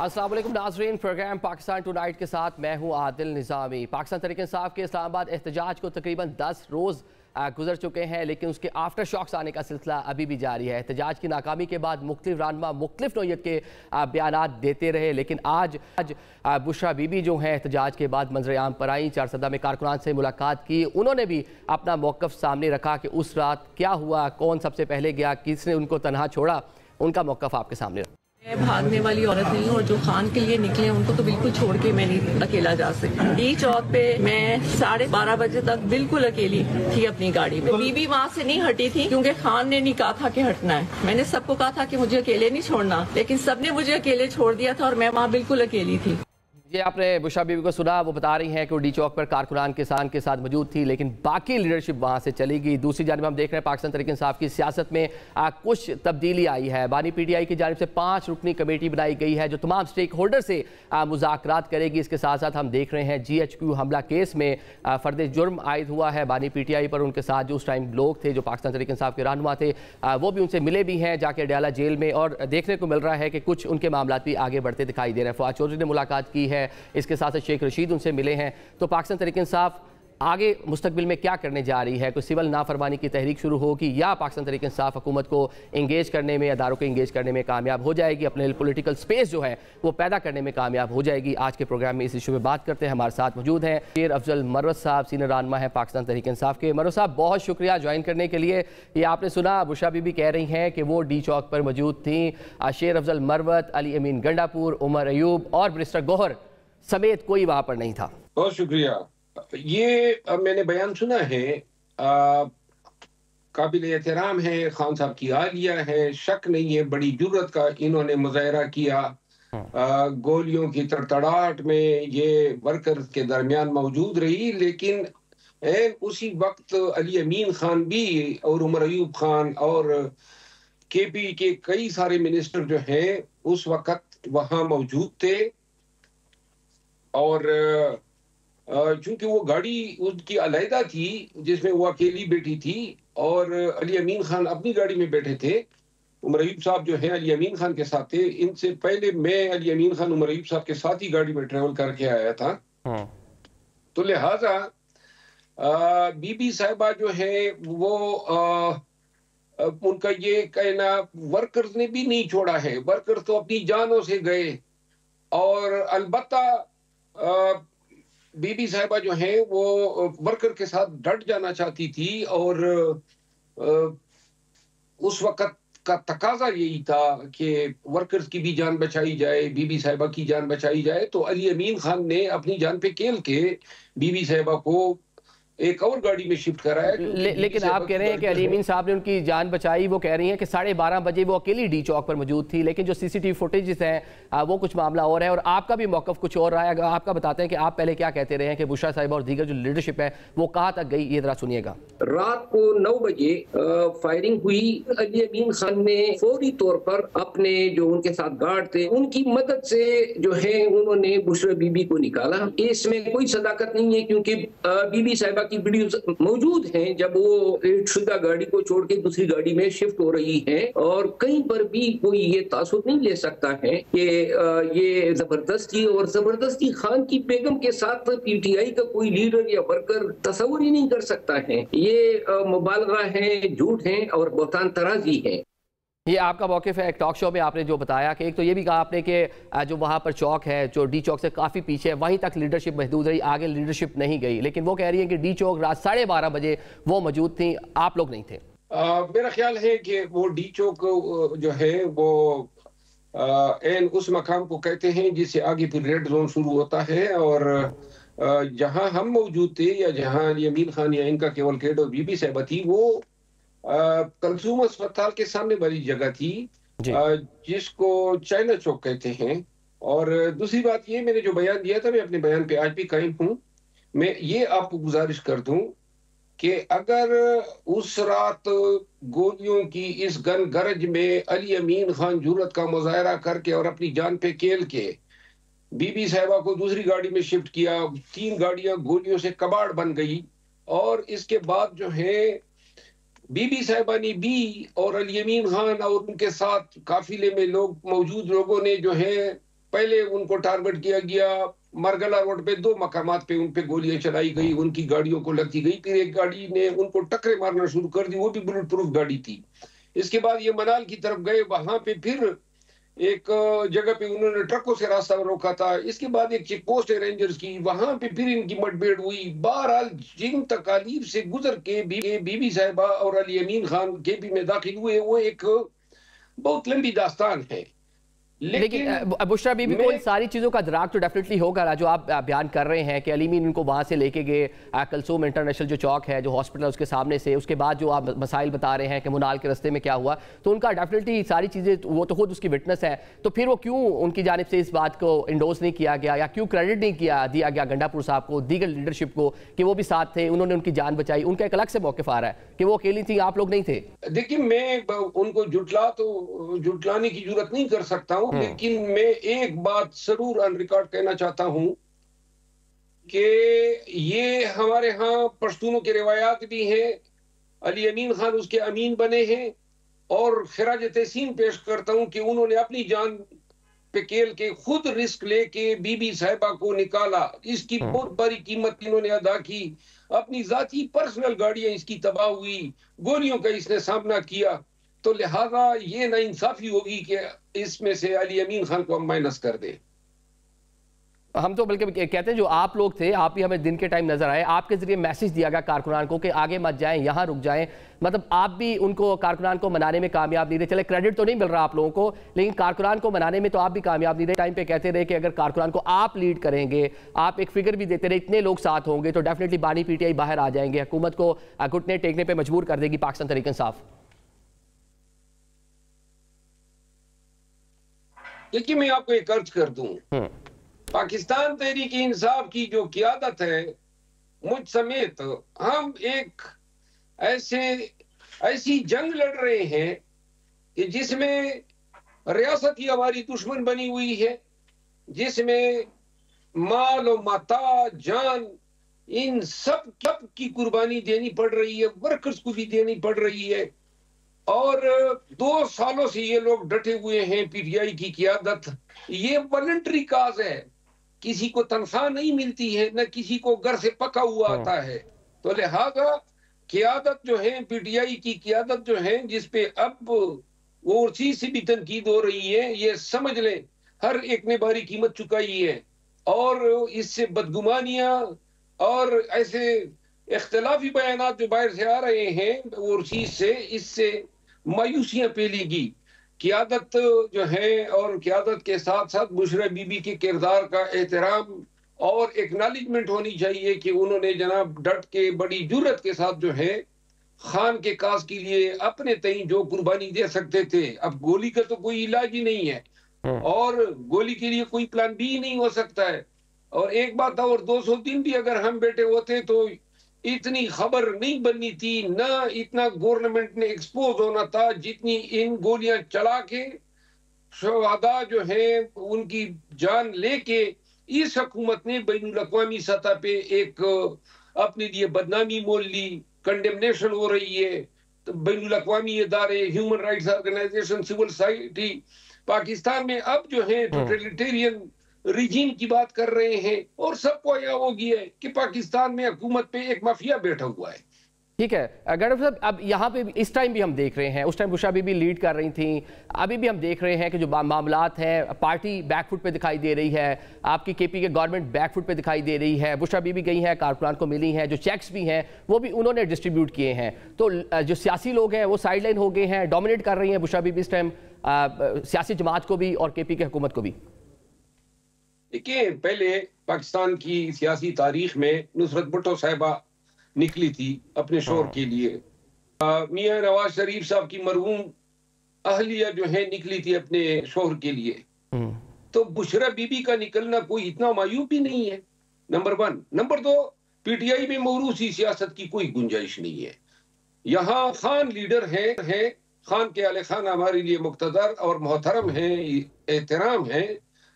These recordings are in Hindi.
अस्सलाम वालेकुम नाज़रीन, प्रोग्राम पाकिस्तान टुनाइट के साथ मैं हूं आदिल निज़ामी। पाकिस्तान तहरीक इंसाफ के इस्लामाबाद एहतजाज को तकरीबन 10 रोज़ गुजर चुके हैं, लेकिन उसके आफ्टर शॉक्स आने का सिलसिला अभी भी जारी है। एहतजाज की नाकामी के बाद मुख्तलिफ रहनुमा मुख्तलिफ नौइयत के बयानात देते रहे, लेकिन आज बुशरा बीबी जो हैं एहतजाज के बाद मंजर आम पर आई, चारसदा में कारकुनान से मुलाकात की। उन्होंने भी अपना मौक़िफ़ सामने रखा कि उस रात क्या हुआ, कौन सबसे पहले गया, किसने उनको तनहा छोड़ा। उनका मौक़िफ़ आपके सामने। मैं भागने वाली औरत नहीं हूँ और जो खान के लिए निकले उनको तो बिल्कुल छोड़ के मैं नहीं अकेला जा सकती। डी चौक पे मैं 12:30 बजे तक बिल्कुल अकेली थी अपनी गाड़ी में। बीबी वहाँ से नहीं हटी थी क्योंकि खान ने नहीं कहा था कि हटना है। मैंने सबको कहा था कि मुझे अकेले नहीं छोड़ना, लेकिन सबने मुझे अकेले छोड़ दिया था और मैं वहाँ बिल्कुल अकेली थी। ये आपने बुशरा बीबी को सुना, वो बता रही हैं कि वो डी चौक पर कारकुनान किसान के साथ मौजूद थी, लेकिन बाकी लीडरशिप वहाँ से चली गई। दूसरी जानिब हम देख रहे हैं पाकिस्तान तहरीक इंसाफ की सियासत में कुछ तब्दीली आई है। बानी PTI की जानिब से 5 रुकनी कमेटी बनाई गई है जो तमाम स्टेक होल्डर से मुज़ाकरात करेगी। इसके साथ साथ हम देख रहे हैं GHQ हमला केस में फर्द जुर्म आयद हुआ है बानी PTI पर। उनके साथ जो उस टाइम लोग थे जो पाकिस्तान तहरीक इंसाफ के रहनुमा थे, वो भी उनसे मिले भी हैं जाके अडयाला जेल में, और देखने को मिल रहा है कि कुछ उनके मामला भी आगे बढ़ते दिखाई दे रहे हैं। फवाद चौधरी ने मुलाकात की है, इसके साथ शेख रशीद उनसे मिले हैं। तो पाकिस्तान तहरीक इंसाफ आगे मुस्तकबिल में क्या करने जा रही है? कोई सिविल नाफरमानी की तहरीक शुरू होगी या पाकिस्तान तहरीक इंसाफ हुकूमत को इंगेज करने में, अदारों को इंगेज करने में कामयाब हो जाएगी, अपने पॉलिटिकल स्पेस जो है वो पैदा करने में कामयाब हो जाएगी? आज के प्रोग्राम में इस इशू में बात करते हैं। हमारे साथ मौजूद हैं शेर अफजल मरवत साहब, सीनियर रहनुमा है पाकिस्तान तहरीक इंसाफ के। मरवत साहब, बहुत शुक्रिया ज्वाइन करने के लिए। ये आपने सुना, बुशरा बीबी कह रही हैं कि वो डी चौक पर मौजूद थी। शेर अफजल मरवत, अली अमीन गंडापुर, उमर अयूब और बैरिस्टर गौहर समेत कोई वहां पर नहीं था। बहुत शुक्रिया। ये मैंने बयान सुना है, काबिल एहतराम है, खान साहब की आलिया है, शक नहीं है, बड़ी जुर्रत का इन्होंने मुजाहरा किया। गोलियों की तड़तड़ाहट में ये वर्कर्स के दरमियान मौजूद रही, लेकिन उसी वक्त अली अमीन खान भी और उमर अयूब खान और KP के कई सारे मिनिस्टर जो हैं उस वक्त वहां मौजूद थे। और चूंकि वो गाड़ी उसकी अलहदा थी जिसमें वो अकेली बैठी थी और अली अमीन खान अपनी गाड़ी में बैठे थे, उमर अयूब साहब जो है अली अमीन खान के साथ थे। इनसे पहले मैं अली अमीन खान उमर अयूब साहब के साथ ही गाड़ी में ट्रेवल करके आया था। तो लिहाजा बीबी साहिबा जो है वो उनका ये कहना, वर्कर्स ने भी नहीं छोड़ा है, वर्कर्स तो अपनी जानों से गए। और अलबत्ता बीबी साहिबा जो है वो वर्कर के साथ डट जाना चाहती थी और उस वक्त का तकाजा यही था कि वर्कर्स की भी जान बचाई जाए, बीबी साहिबा की जान बचाई जाए। तो अली अमीन खान ने अपनी जान पे खेल के बीबी साहिबा को एक और गाड़ी में शिफ्ट कराया। लेकिन आप कह रहे हैं कि अली अमीन साहब ने उनकी जान बचाई। वो कह रही हैं कि 12:30 बजे वो अकेली डी चौक पर मौजूद थी, लेकिन जो CCTV फुटेजेस हैं वो कुछ मामला और है, और आपका भी मौक़िफ़ कुछ और रहा है। आपका बताते हैं कि आप पहले क्या कहते रहे हैं कि बुशरा साहिबा और दीगर जो लीडरशिप है वो कहाँ तक गई, ये जरा सुनिएगा। रात को 9 बजे फायरिंग हुई। अली अमीन खान ने फौरी तौर पर अपने जो उनके साथ गार्ड थे उनकी मदद से जो है उन्होंने बुशरा बीबी को निकाला। इसमें कोई सदाकत नहीं है क्योंकि बीबी साहिबा की वीडियोस मौजूद हैं जब वो शुदा गाड़ी को छोड़ के दूसरी गाड़ी में शिफ्ट हो रही है, और कहीं पर भी कोई ये तासुर नहीं ले सकता है कि ये जबरदस्ती खान की बेगम के साथ PTI का कोई लीडर या वर्कर तस्वुर ही नहीं कर सकता है। ये मुबालगा है, झूठ है और बहतान तराजी है। ये आपका मौक़िफ़ है। एक टॉक शो में आपने जो बताया कि एक तो ये भी कहा आपने कि जो वहाँ पर चौक है जो डी चौक से काफ़ी पीछे है वहीं तक लीडरशिप महदूद रही, आगे लीडरशिप नहीं गई, लेकिन वो कह रही है कि डी चौक रात 12:30 बजे वो मौजूद थी, आप लोग नहीं थे। मेरा ख्याल है कि वो डी चौक जो है वो एन उस मकाम को कहते हैं जिससे आगे फिर रेड जोन शुरू होता है, और जहाँ हम मौजूद थे या जहाँ अली अमीन खान या इनका केवल केड और बीबी साहिबा थी वो कलसूम अस्पताल के सामने वाली जगह थी जिसको चाइना चौक कहते हैं। और दूसरी बात ये, मैंने जो बयान दिया था मैं अपने बयान पे आज भी कायम हूँ। मैं ये आपको गुजारिश कर दूं कि अगर उस रात गोलियों की इस गन गरज में अली अमीन खान जुर्रत का मुजाहरा करके और अपनी जान पे खेल के बीबी साहिबा को दूसरी गाड़ी में शिफ्ट किया, 3 गाड़ियां गोलियों से कबाड़ बन गई, और इसके बाद जो है बीबी साहिबा ने भी और अली अमीन खान और उनके साथ काफिले में लोग मौजूद लोगों ने जो है पहले उनको टारगेट किया गया, मरगला रोड पे 2 मकामात पे उन पे गोलियां चलाई गई, उनकी गाड़ियों को लगती गई, फिर एक गाड़ी ने उनको टक्करे मारना शुरू कर दी, वो भी बुलेट प्रूफ गाड़ी थी। इसके बाद ये मनाल की तरफ गए, वहां पे फिर एक जगह पे उन्होंने ट्रकों से रास्ता रोका था। इसके बाद एक चेक पोस्ट है रेंजर्स की, वहां पे फिर इनकी मुठभेड़ हुई। बहरहाल जिन तकालीफ से गुजर के बीबी साहिबा और अली अमीन खान केपी में दाखिल हुए, वो एक बहुत लंबी दास्तान है। लेकिन बुशरा बीबी को इन सारी चीज़ों का इदराक तो डेफिनेटली होगा, जो आप बयान कर रहे हैं कि अली अमीन उनको वहाँ से लेके गए कलसूम इंटरनेशनल जो चौक है, जो हॉस्पिटल उसके सामने से, उसके बाद जो आप मसाइल बता रहे हैं कि मुनाल के रास्ते में क्या हुआ, तो उनका डेफिनेटली सारी चीज़ें, वो तो खुद उसकी विटनेस है, तो फिर वो क्यों उनकी जानिब से इस बात को इंडोर्स नहीं किया गया या क्यों क्रेडिट नहीं दिया गया गंडापुर साहब को, दीगर लीडरशिप को, कि वो भी साथ थे, उन्होंने उनकी जान बचाई? उनका एक अलग से मौक़िफ़ आ रहा है कि वो अकेली थी, आप लोग नहीं थे। देखिए, मैं उनको जुटलाने की जरूरत नहीं कर सकता हूँ, लेकिन मैं एक बात जरूर ऑन रिकॉर्ड कहना चाहता हूं कि ये हमारे यहाँ पश्तूनों के रिवायात भी हैं। अली अमीन खान उसके अमीन बने हैं, और खिराज तहसीन पेश करता हूं कि उन्होंने अपनी जान पे खेल के खुद रिस्क लेके बीबी साहिबा को निकाला। इसकी बहुत बड़ी कीमत इन्होंने अदा की। अपनी जाती पर्सनल गाड़ियां इसकी तबाह हुई, गोलियों का इसने सामना किया। तो लिहाजा ये नाइंसाफी होगी कि इसमें से अली अमीन खान को हम माइनस कर दें। हम तो बल्कि कहते हैं जो आप लोग थे, आप भी हमें दिन के टाइम नजर आए, आपके जरिए मैसेज दिया गया कारकुनान को कि आगे मत जाएं, यहाँ रुक जाएं, मतलब आप भी उनको, कारकुनान को मनाने में कामयाब नहीं रहे। चले क्रेडिट तो नहीं मिल रहा आप लोगों को, लेकिन कारकुनान को मनाने में तो आप भी कामयाब नहीं रहे। टाइम पे कहते रहे कि अगर कारकुनान को आप लीड करेंगे, आप एक फिगर भी देते रहे, इतने लोग साथ होंगे तो डेफिनेटली बानी पीटीआई बाहर आ जाएंगे, हुकूमत को घुटने टेकने पर मजबूर कर देगी पाकिस्तान तहरीक इंसाफ। देखिए, मैं आपको एक अर्ज कर दूं, पाकिस्तान तहरीक इंसाफ की जो क़ियादत है, मुझ समेत हम एक ऐसी जंग लड़ रहे हैं कि जिसमें रियासत ही हमारी दुश्मन बनी हुई है, जिसमें माल और माता, जान, इन सब की कुर्बानी देनी पड़ रही है, वर्कर्स को भी देनी पड़ रही है। और 2 सालों से ये लोग डटे हुए हैं। पीटीआई की क़ियादत, ये वॉलंटरी काज है, किसी को तनख्वाह नहीं मिलती है, न किसी को घर से पका हुआ आता है। तो लिहाजा क़ियादत जो है, पीटीआई की क़ियादत जो है, जिसपे अब ओवरसीज से भी तनकीद हो रही है, ये समझ लें हर एक ने भारी कीमत चुकाई है। और इससे बदगुमानियां और ऐसे इख्तलाफी बयानात जो बाहर से आ रहे हैं ओवरसीज से, इससे मायूसियां फैलेगी। क़ियादत जो है, और क़ियादत के साथ साथ बुशरा बीबी के किरदार का एहतराम और एक्नॉलेजमेंट होनी चाहिए कि उन्होंने जनाब डट के, बड़ी जुर्रत के साथ जो है, खान के काज के लिए अपने तई जो कुर्बानी दे सकते थे। अब गोली का तो कोई इलाज ही नहीं है, और गोली के लिए कोई प्लान बी नहीं हो सकता है। और एक बात और, 200 दिन भी अगर हम बैठे होते तो इतनी खबर नहीं बननी थी, ना इतना गवर्नमेंट ने एक्सपोज होना था, जितनी इन गोलियां चला के शहादा जो है उनकी जान लेके इस हुकूमत ने बैनुल अक़वामी सतह पे एक अपने लिए बदनामी मोल ली। कंडेमनेशन हो रही है, तो बैनुल अक़वामी इदारे, human rights organization, civil society Pakistan में अब जो है टोटलिटेरियन रिजीम की बात कर रहे हैं, और सबको यह हो गया है कि पाकिस्तान में हुकूमत पे एक माफिया बैठा हुआ है। ठीक है गणेश साहब, अब यहाँ पे इस टाइम भी हम देख रहे हैं, उस टाइम बुशरा बीबी लीड कर रही थी, अभी भी हम देख रहे हैं कि जो मामलात हैं, पार्टी बैकफुट पे दिखाई दे रही है, आपकी केपी के गवर्नमेंट बैकफुट पे दिखाई दे रही है। बुशरा बीबी गई हैं, कारकुनान को मिली हैं, जो चेक्स भी हैं वो भी उन्होंने डिस्ट्रीब्यूट किए हैं। तो जो सियासी लोग हैं वो साइड लाइन हो गए हैं, डोमिनेट कर रही हैं बुशरा बीबी इस टाइम सियासी जमात को भी और केपी की हुकूमत को भी। देखिए, पहले पाकिस्तान की सियासी तारीख में नुसरत भुट्टो साहिबा निकली थी अपने शोहर के लिए, मियां नवाज शरीफ साहब की मरहूम अहलिया जो है निकली थी अपने शोहर के लिए। तो बुशरा बीबी का निकलना कोई इतना मायूब भी नहीं है, नंबर 1। नंबर 2, पीटीआई में मौरूसी सियासत की कोई गुंजाइश नहीं है। यहाँ खान लीडर है, खान के आले खान हमारे लिए मुक्तदर और मोहतरम है, एहतराम है,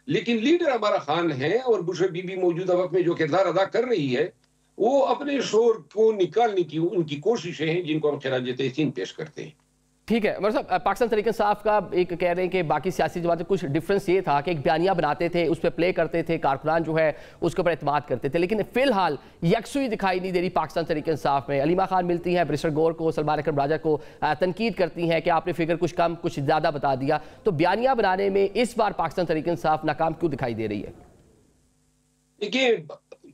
लेकिन लीडर हमारा खान है। और बुशरा बीबी मौजूदा वक्त में जो किरदार अदा कर रही है, वो अपने शोर को निकालने की उनकी कोशिशें हैं, जिनको हम खिराज तहसीन पेश करते हैं। ठीक है मतलब पाकिस्तान तहरीक इंसाफ का एक कह रहे हैं कि बाकी सियासी जमातें कुछ डिफरेंस ये था कि एक बयानिया बनाते थे, उस पर प्ले करते थे, कारकुनान जो है उसके ऊपर एतमाद करते थे, लेकिन फिलहाल यकसुई दिखाई नहीं दे रही पाकिस्तान तहरीक इंसाफ में। अलीमा खान मिलती हैं बैरिस्टर गौर को, सलमान अकरम राजा को, तनकीद करती हैं कि आपने फिगर कुछ कम कुछ ज़्यादा बता दिया। तो बयानिया बनाने में इस बार पाकिस्तान तहरीक इंसाफ नाकाम क्यों दिखाई दे रही है? देखिए,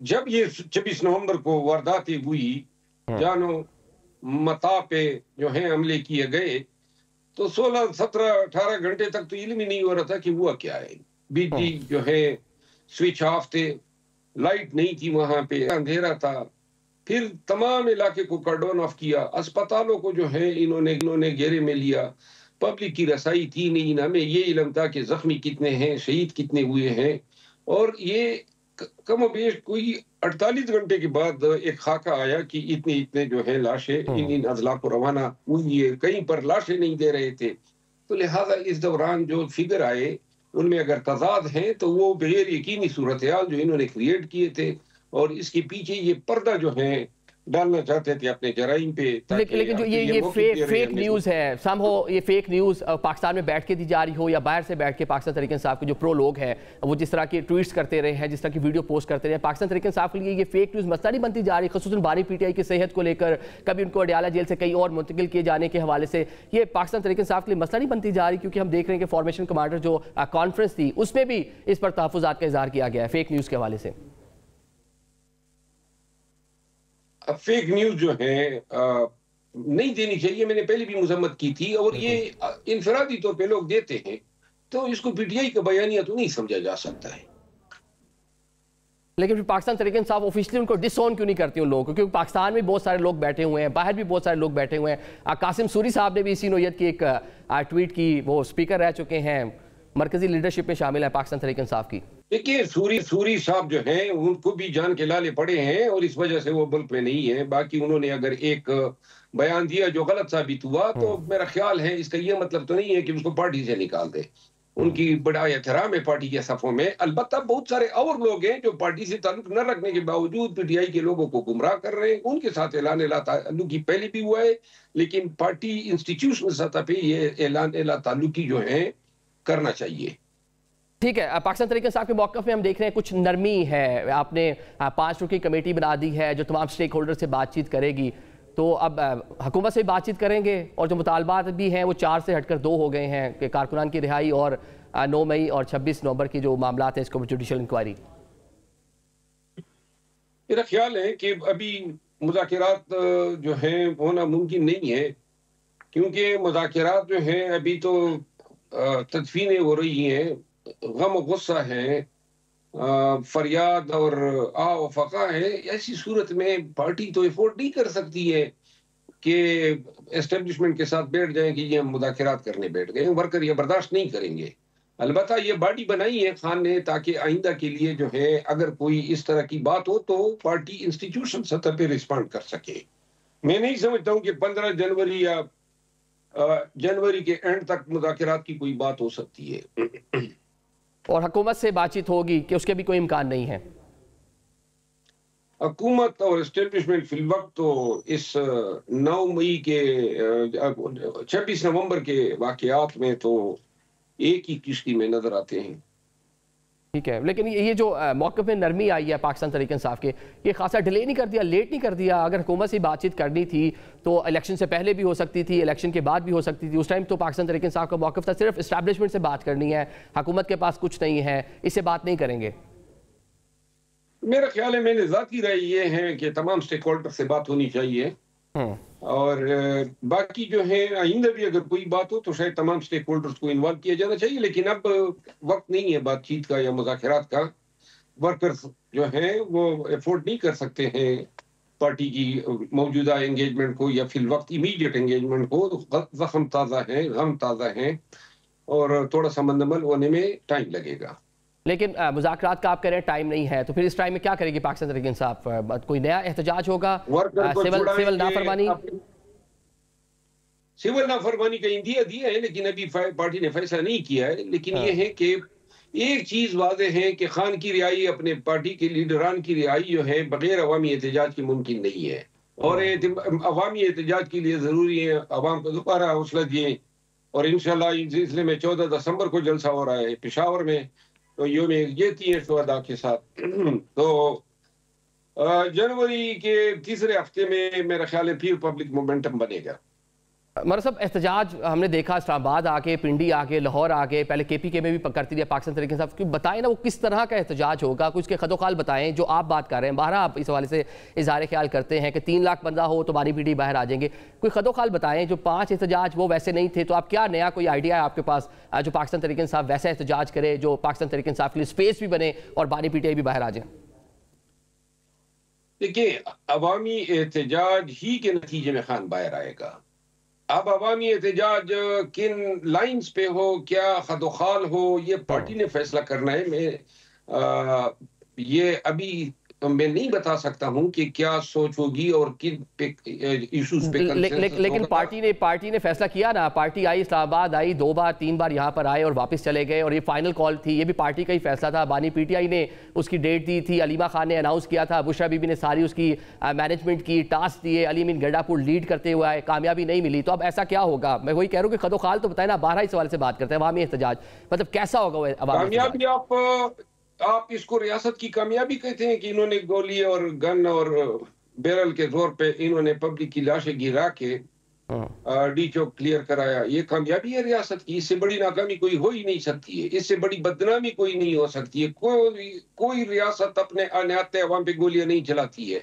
जब ये 26 नवंबर को वारदातें हुई, जानो मता पे जो है हमले किए गए, तो 16, 17, 18 घंटे तक तो इल्म ही नहीं हो रहा था कि हुआ क्या है। बिजली जो है स्विच ऑफ थे, लाइट नहीं थी, वहां पे अंधेरा था। फिर तमाम इलाके को कार्डन ऑफ किया, अस्पतालों को जो है इन्होंने घेरे में लिया। पब्लिक की रसाई थी नहीं, ना में ये इल्म था कि जख्मी कितने हैं, शहीद कितने हुए हैं। और ये कमोबेश कोई 48 घंटे के बाद एक खाका आया कि इतने इतने जो है लाशें इन अजला को रवाना हुई है, कहीं पर लाशें नहीं दे रहे थे। तो लिहाजा इस दौरान जो फिगर आए उनमें अगर तजाद हैं तो वो बगैर यकीनी सूरत हाल जो इन्होंने क्रिएट किए थे, और इसके पीछे ये पर्दा जो है डालना चाहते थे अपने जराइम पे। लेकिन जो ये फेक न्यूज़ है, समहो ये फेक न्यूज़ पाकिस्तान में बैठ के दी जा रही हो या बाहर से बैठ के पाकिस्तान तहरीक इंसाफ के जो प्रो लोग हैं वो जिस तरह के ट्वीट्स करते रहे हैं, जिस तरह की वीडियो पोस्ट करते रहे हैं, पाकिस्तान तहरीक इंसाफ के लिए ये फेक न्यूज़ मसला नहीं बनती जा रही, खुसूसन बानी पीटीआई की सेहत को लेकर, कभी उनको अडयाला जेल से कहीं और मुंतकिल किए जाने के हवाले से ये पाकिस्तान तहरीक इंसाफ के लिए मसला नहीं बनती जा रही? क्योंकि हम देख रहे हैं कि फॉर्मेशन कमांडर जो कॉन्फ्रेंस थी उसमें भी इस पर तहफ़्फ़ुज़ात का इज़हार किया गया है फेक न्यूज़ के हवाले से। अब फेक न्यूज जो है नहीं देनी चाहिए, मैंने पहले भी मजम्मत की थी, और ये इनफरादी तौर पे लोग देते हैं, तो इसको पीटीआई का बयानिया तो नहीं समझा जा सकता है। लेकिन फिर पाकिस्तान तहरीक इंसाफ ऑफिशियली उनको डिसऑन क्यों नहीं करती उन लोगों को? क्योंकि पाकिस्तान में बहुत सारे लोग बैठे हुए हैं, बाहर भी बहुत सारे लोग बैठे हुए हैं। कासिम सूरी साहब ने भी इसी नोयत की एक ट्वीट की, वो स्पीकर रह चुके हैं, मरकजी लीडरशिप में शामिल है पाकिस्तान तहरीक इंसाफ की। देखिए, सूरी साहब जो हैं उनको भी जान के लाले पड़े हैं और इस वजह से वो मुल्क में नहीं है। बाकी उन्होंने अगर एक बयान दिया जो गलत साबित हुआ तो मेरा ख्याल है इसका ये मतलब तो नहीं है कि उसको पार्टी से निकाल दे। उनकी बड़ा एहतराम है पार्टी के सफों में। अलबत्ता बहुत सारे और लोग हैं जो पार्टी से ताल्लुक न रखने के बावजूद पीटीआई के लोगों को गुमराह कर रहे हैं। उनके साथ ऐलान ताल्लुकी पहले भी हुआ है, लेकिन पार्टी इंस्टीट्यूशनल सतह पे ये ऐलान ताल्लुकी जो है करना चाहिए। ठीक है, पाकिस्तान तहरीक इंसाफ के मौक़िफ़ में हम देख रहे हैं कुछ नरमी है। आपने 5 रुकनी कमेटी बना दी है जो तमाम स्टेक होल्डर से बातचीत करेगी, तो अब हुकूमत से बातचीत करेंगे, और जो मुतालबात भी हैं वो 4 से हटकर 2 हो गए हैं कि कारकुनान की रिहाई और 9 मई और 26 नवंबर की जो मामलात हैं इसको जुडिशल इंक्वायरी। मेरा ख्याल है कि अभी मुज़ाकिरात जो हैं होना मुमकिन नहीं है, क्योंकि मुज़ाकिरात जो हैं अभी तो तदफीनें हो रही हैं, गम गुस्सा है, फरियाद और फका है। ऐसी सूरत में पार्टी तो एफोर्ड नहीं कर सकती है कि एस्टेब्लिशमेंट के साथ बैठ जाए कि ये हम मुज़ाकिरात करने बैठ गए। वर्कर ये बर्दाश्त नहीं करेंगे। अलबत्ता ये बॉडी बनाई है खान ने ताकि आइंदा के लिए जो है अगर कोई इस तरह की बात हो तो पार्टी इंस्टीट्यूशन सतह पे रिस्पॉन्ड कर सके। मैं नहीं समझता हूँ कि 15 जनवरी या जनवरी के एंड तक मुज़ाकिरात की कोई बात हो सकती है। और हुकूमत से बातचीत होगी कि उसके भी कोई इम्कान नहीं है? हुकूमत और एस्टेब्लिशमेंट फिलवक्त तो इस 9 मई के 26 नवंबर के वाकयात में तो एक ही किश्ती में नजर आते हैं। ठीक है, लेकिन ये जो मौक़िफ़ में नरमी आई है पाकिस्तान तहरीक इंसाफ के, ये खासा डिले नहीं कर दिया, लेट नहीं कर दिया? अगर हुकूमत से बातचीत करनी थी तो इलेक्शन से पहले भी हो सकती थी, इलेक्शन के बाद भी हो सकती थी। उस टाइम तो पाकिस्तान तहरीक इंसाफ का मौक़िफ़ था सिर्फ इस्टेब्लिशमेंट से बात करनी है, हुकूमत के पास कुछ नहीं है, इससे बात नहीं करेंगे। मेरा ख्याल है मैंने ज़ाती राय ये है कि तमाम स्टेक होल्डर से बात होनी चाहिए, और बाकी जो है आइंदा भी अगर कोई बात हो तो शायद तमाम स्टेक होल्डर्स को इन्वॉल्व किया जाना चाहिए। लेकिन अब वक्त नहीं है बातचीत का या मुज़ाकिरात का। वर्कर्स जो हैं वो एफोर्ड नहीं कर सकते हैं पार्टी की मौजूदा एंगेजमेंट को या फिर वक्त इमीडिएट एंगेजमेंट को। जख्म ताज़ा है, गम ताज़ा है, और थोड़ा सा मंदमल होने में टाइम लगेगा। लेकिन मुज़ाकरात का आप कह रहे हैं टाइम नहीं है, तो फिर इस टाइम में क्या करेगी पाकिस्तान तहरीक इंसाफ? कोई नया एहतजाज होगा? सिविल नाफरमानी का इंदिया दिया है, लेकिन अभी पार्टी ने फैसला नहीं किया है। लेकिन ये है कि एक चीज वाज़ेह है कि खान की रिहाई, अपने पार्टी के लीडरान की रिहाई जो है बगैर अवामी एहतजाज की मुमकिन नहीं है। और ये अवामी एहतजाज के लिए ज़रूरी है, अवाम को दोबारा हौसला दिए। और इंशाल्लाह इस सिलसिले में 14 दिसंबर को जलसा हो रहा है पेशावर में, तो योम यकजहती है शुहदा के साथ। तो जनवरी के तीसरे हफ्ते में मेरा ख्याल है फिर पब्लिक मोमेंटम बनेगा। मर साहब, एहतजाज हमने देखा इस्लामाबाद आके, पिंडी आके, लाहौर आके, पहले KPK में भी करती रही पाकिस्तान तरीके साहब, क्यों बताएं ना वो किस तरह का एहतजाज होगा, कुछ के खदोखाल बताएं जो आप बात कर रहे हैं। बारह आप इस हवाले से इजहार ख्याल करते हैं कि 3 लाख बंदा हो तो बानी पीटी बाहर आ जाएंगे, कोई खदोखाल बताएं। जो 5 एहतजाज वो वैसे नहीं थे, तो आप क्या नया कोई आइडिया है आपके पास जो पाकिस्तान तरीके साहब वैसा एहतजाज करे, जो पाकिस्तान तरीके साहब के लिए स्पेस भी बने और बानी पीटी भी बाहर आ जाए? देखिए, अवामी एहतजाज ही के नतीजे में खान बाहर आएगा। अब अवामी एहतजाज किन लाइंस पे हो, क्या खदोखाल हो, ये पार्टी ने फैसला करना है। ये अभी मैं नहीं बता सकता हूं कि क्या सोच होगी और किन इश्यूज पे लेकिन पार्टी ने फैसला किया ना। पार्टी आई, इस्लामाबाद आई, 2 बार 3 बार यहाँ पर आए और वापस चले गए, और ये फाइनल कॉल थी, ये भी पार्टी का ही फैसला था। बानी PTI ने उसकी डेट दी थी, अलीमा खान ने अनाउंस किया था, बुशरा बीबी ने सारी उसकी मैनेजमेंट की, टास्क दिए, अली अमीन गंडापुर लीड करते हुए आए, कामयाबी नहीं मिली। तो अब ऐसा क्या होगा? मैं वही कह रहा हूँ कि खदोखाल तो बताए ना। 12 इस सवाल से बात करते हैं, अवामी एहतजाज मतलब कैसा होगा वो कामयाबी? आप इसको रियासत की कामयाबी कहते हैं कि इन्होंने गोली और गन और बैरल के जोर पे इन्होंने पब्लिक की लाशें गिरा के डी चौक क्लियर कराया। ये कामयाबी है रियासत की? इससे बड़ी नाकामी कोई हो ही नहीं सकती है, इससे बड़ी बदनामी कोई नहीं हो सकती है। कोई रियासत अपने अनाते अवाम पे गोलियां नहीं चलाती है।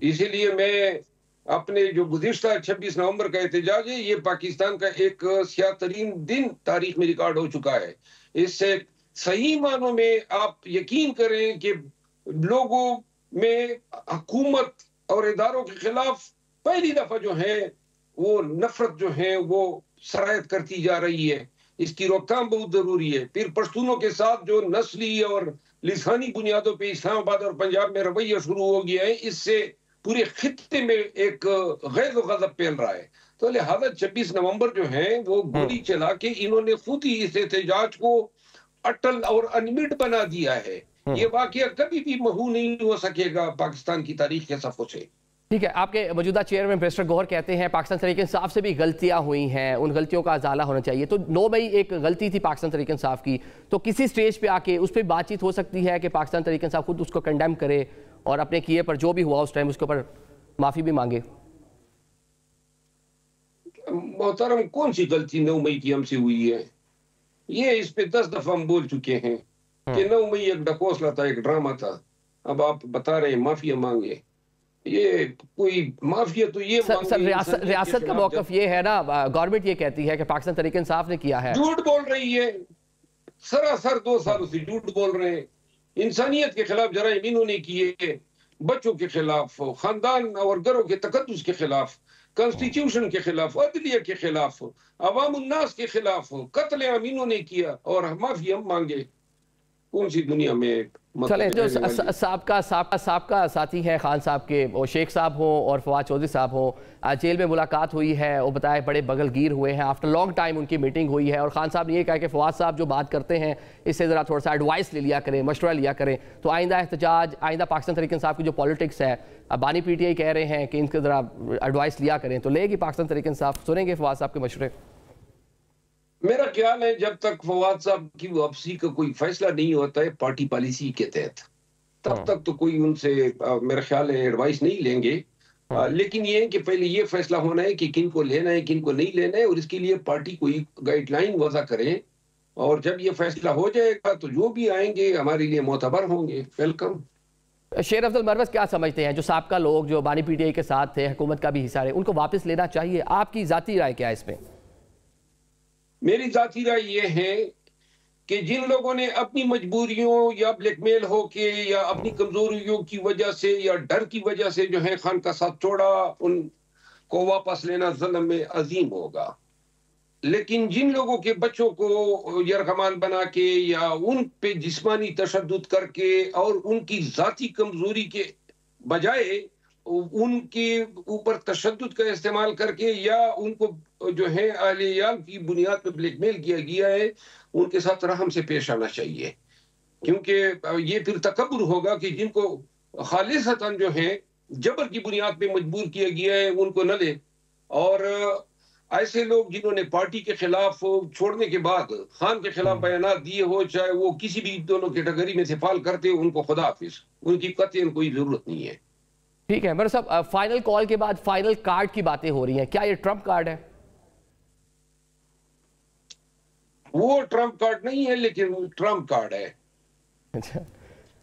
इसीलिए मैं अपने जो गुज़िश्ता 26 नवंबर का एहतजाज है, ये पाकिस्तान का एक सियातरीन दिन तारीख में रिकॉर्ड हो चुका है। इससे सही मानों में आप यकीन करें कि लोगों में हुकूमत और इदारों के खिलाफ पहली दफा जो है वो नफरत जो है वो सरायत करती जा रही है। इसकी रोकथाम बहुत जरूरी है। फिर पश्तूनों के साथ जो नस्ली और लिसानी बुनियादों पे इस्लामाबाद और पंजाब में रवैया शुरू हो गया है, इससे पूरे खित्ते में एक गैज़ व गज़ब फैल रहा है। तो लिहाजा 26 नवंबर जो है वो गोली चला के इन्होंने खुद ही इस एहतजाज को अटल और अनमिट बना दिया है। ये वाकया कभी भी महू नहीं हो सकेगा पाकिस्तान की तारीख के सफ़ों से। ठीक है, आपके मौजूदा चेयरमैन बैरिस्टर गौहर कहते हैं पाकिस्तान तहरीक इंसाफ से भी गलतियां हुई हैं, उन गलतियों का अजाला होना चाहिए। तो 9 मई एक गलती थी पाकिस्तान तहरीक इंसाफ की, तो किसी स्टेज पे आके उस पर बातचीत हो सकती है कि पाकिस्तान तहरीक इंसाफ खुद उसको कंडेम करे और अपने किए पर जो भी हुआ उस टाइम उसके ऊपर माफी भी मांगे? मोहतरम, कौन सी गलती 9 मई की हमसे हुई है? ये इस पे 10 दफा हम बोल चुके हैं कि 9 मई एक ढकोसला था, एक ड्रामा था। अब आप बता रहे हैं माफिया मांगे। ये कोई माफिया तो ये सर रियासत का मौकफ ये है ना, गवर्नमेंट ये कहती है कि पाकिस्तान तहरीक इंसाफ ने किया है। झूठ बोल रही है, सरासर 2 सालों से झूठ बोल रहे हैं। इंसानियत के खिलाफ जराइम इन्होंने किए, बच्चों के खिलाफ, खानदान और घरों के तकद्दुस के खिलाफ, कॉन्स्टिट्यूशन के खिलाफ, अदलिया के खिलाफ, अवाम उन्नास के खिलाफ कत्ल आम इन्होंने किया और माफी हम मांगे। कौन सी दुनिया में चले जो साबका साथी है खान साहब के, वो शेख साहब हो और फवाद चौधरी साहब हो, जेल में मुलाकात हुई है, वो बताए बड़े बगलगीर हुए हैं, आफ्टर लॉन्ग टाइम उनकी मीटिंग हुई है और खान साहब ने ये कहा कि फवाद साहब जो बात करते हैं इससे ज़रा थोड़ा सा एडवाइस ले लिया करें, मशवरा लिया करें। तो आइंदा एहतजाज, आइंदा पाकिस्तान तहरीक इंसाफ की जो पॉलिटिक्स है, बानी PTI कह रहे हैं कि इनके ज़रा एडवाइस लिया करें, तो लेगी पाकिस्तान तहरीक इंसाफ? सुनेंगे फवाद साहब के मशवरे? मेरा ख्याल है जब तक फवाद साहब की वापसी का कोई फैसला नहीं होता है पार्टी पॉलिसी के तहत, तब तक तो कोई उनसे मेरा ख्याल है एडवाइस नहीं लेंगे। लेकिन ये है कि पहले ये फैसला होना है कि किन को लेना है, किन को नहीं लेना है, और इसके लिए पार्टी कोई गाइडलाइन वज़ा करे। और जब ये फैसला हो जाएगा तो जो भी आएंगे हमारे लिए मोतबर होंगे, वेलकम। शेर अफजल मरवज क्या समझते हैं, जो साबका लोग जो बानी PTI के साथ थे, हुकूमत का भी हिस्सा रहे, उनको वापस लेना चाहिए? आपकी जाती राय क्या है इसमें? मेरी जाती राय ये है कि जिन लोगों ने अपनी मजबूरियों या ब्लैकमेल हो के या अपनी कमजोरियों की वजह से या डर की वजह से जो है खान का साथ छोड़ा, उनको वापस लेना ज़ुल्म में अजीम होगा। लेकिन जिन लोगों के बच्चों को यरगमान बना के या उन पे जिस्मानी तशद्दुद करके और उनकी जाती कमजोरी के बजाय उनके ऊपर तशद्दुद का इस्तेमाल करके या उनको जो है अहलियाल की बुनियाद पर ब्लैकमेल किया गया है, उनके साथ रहम से पेश आना चाहिए। क्योंकि ये फिर तकब्बुर होगा कि जिनको खालिसतन जो है जबर की बुनियाद पे मजबूर किया गया है उनको न ले। और ऐसे लोग जिन्होंने पार्टी के खिलाफ छोड़ने के बाद खान के खिलाफ बयान दिए हो, चाहे वो किसी भी दोनों कैटेगरी में से फाल करते हो, उनको खुदा हाफिज, उनकी कतई कोई जरूरत नहीं है। ठीक है मेरे साहब, फाइनल कॉल के बाद फाइनल कार्ड की बातें हो रही हैं, क्या ये ट्रम्प कार्ड है? वो ट्रम्प कार्ड नहीं है, लेकिन ट्रम्प कार्ड है। अच्छा,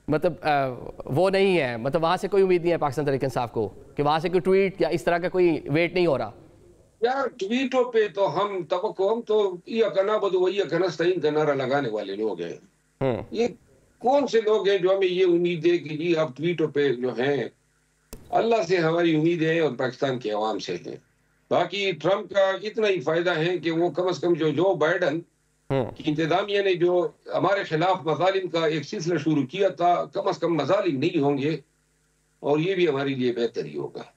मतलब वो नहीं है, मतलब वहां से कोई उम्मीद नहीं है पाकिस्तान तहरीक इंसाफ को कि वहां से कोई ट्वीट या इस तरह का कोई वेट नहीं हो रहा? यार ट्वीटों पे तो हम तो ये कहना बदवैया कनस्तईन का नारा लगाने वाले लोग हैं। ये कौन से लोग हैं जो हमें ये उम्मीद है कि जी अब ट्वीटों पे जो हैं, अल्लाह से हमारी उम्मीद है और पाकिस्तान के अवाम से है। बाकी ट्रम्प का इतना ही फायदा है कि वो कम से कम जो बाइडन की इंतजामिया ने जो हमारे खिलाफ मजालिम का एक सिलसिला शुरू किया था, कम से कम मजालिम नहीं होंगे और ये भी हमारे लिए बेहतर ही होगा।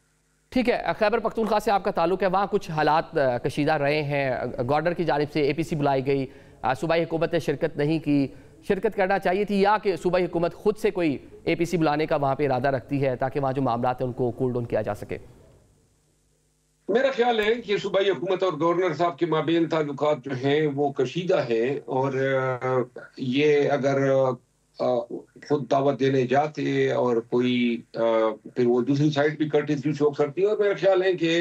ठीक है, खैबर पख्तूनख्वा से आपका ताल्लुक है, वहाँ कुछ हालात कशीदा रहे हैं, गवर्नर की जानिब से APC बुलाई गई, सूबाई हुकूमत ने शिरकत नहीं की, शिरकत करना चाहिए थी, या कि सूबाई हुकूमत खुद से कोई APC बुलाने का वहाँ पे इरादा रखती है ताकि वहाँ जो मामला है उनको कूल डाउन किया जा सके? मेरा ख्याल है कि सूबाई हुकूमत और गवर्नर साहब के माबेन ताल्लुकात जो हैं वो कशीदा है, और ये अगर खुद दावत देने जाते और कोई फिर वो दूसरी साइड भी कर्टेसी शो करती है। और मेरा ख्याल है कि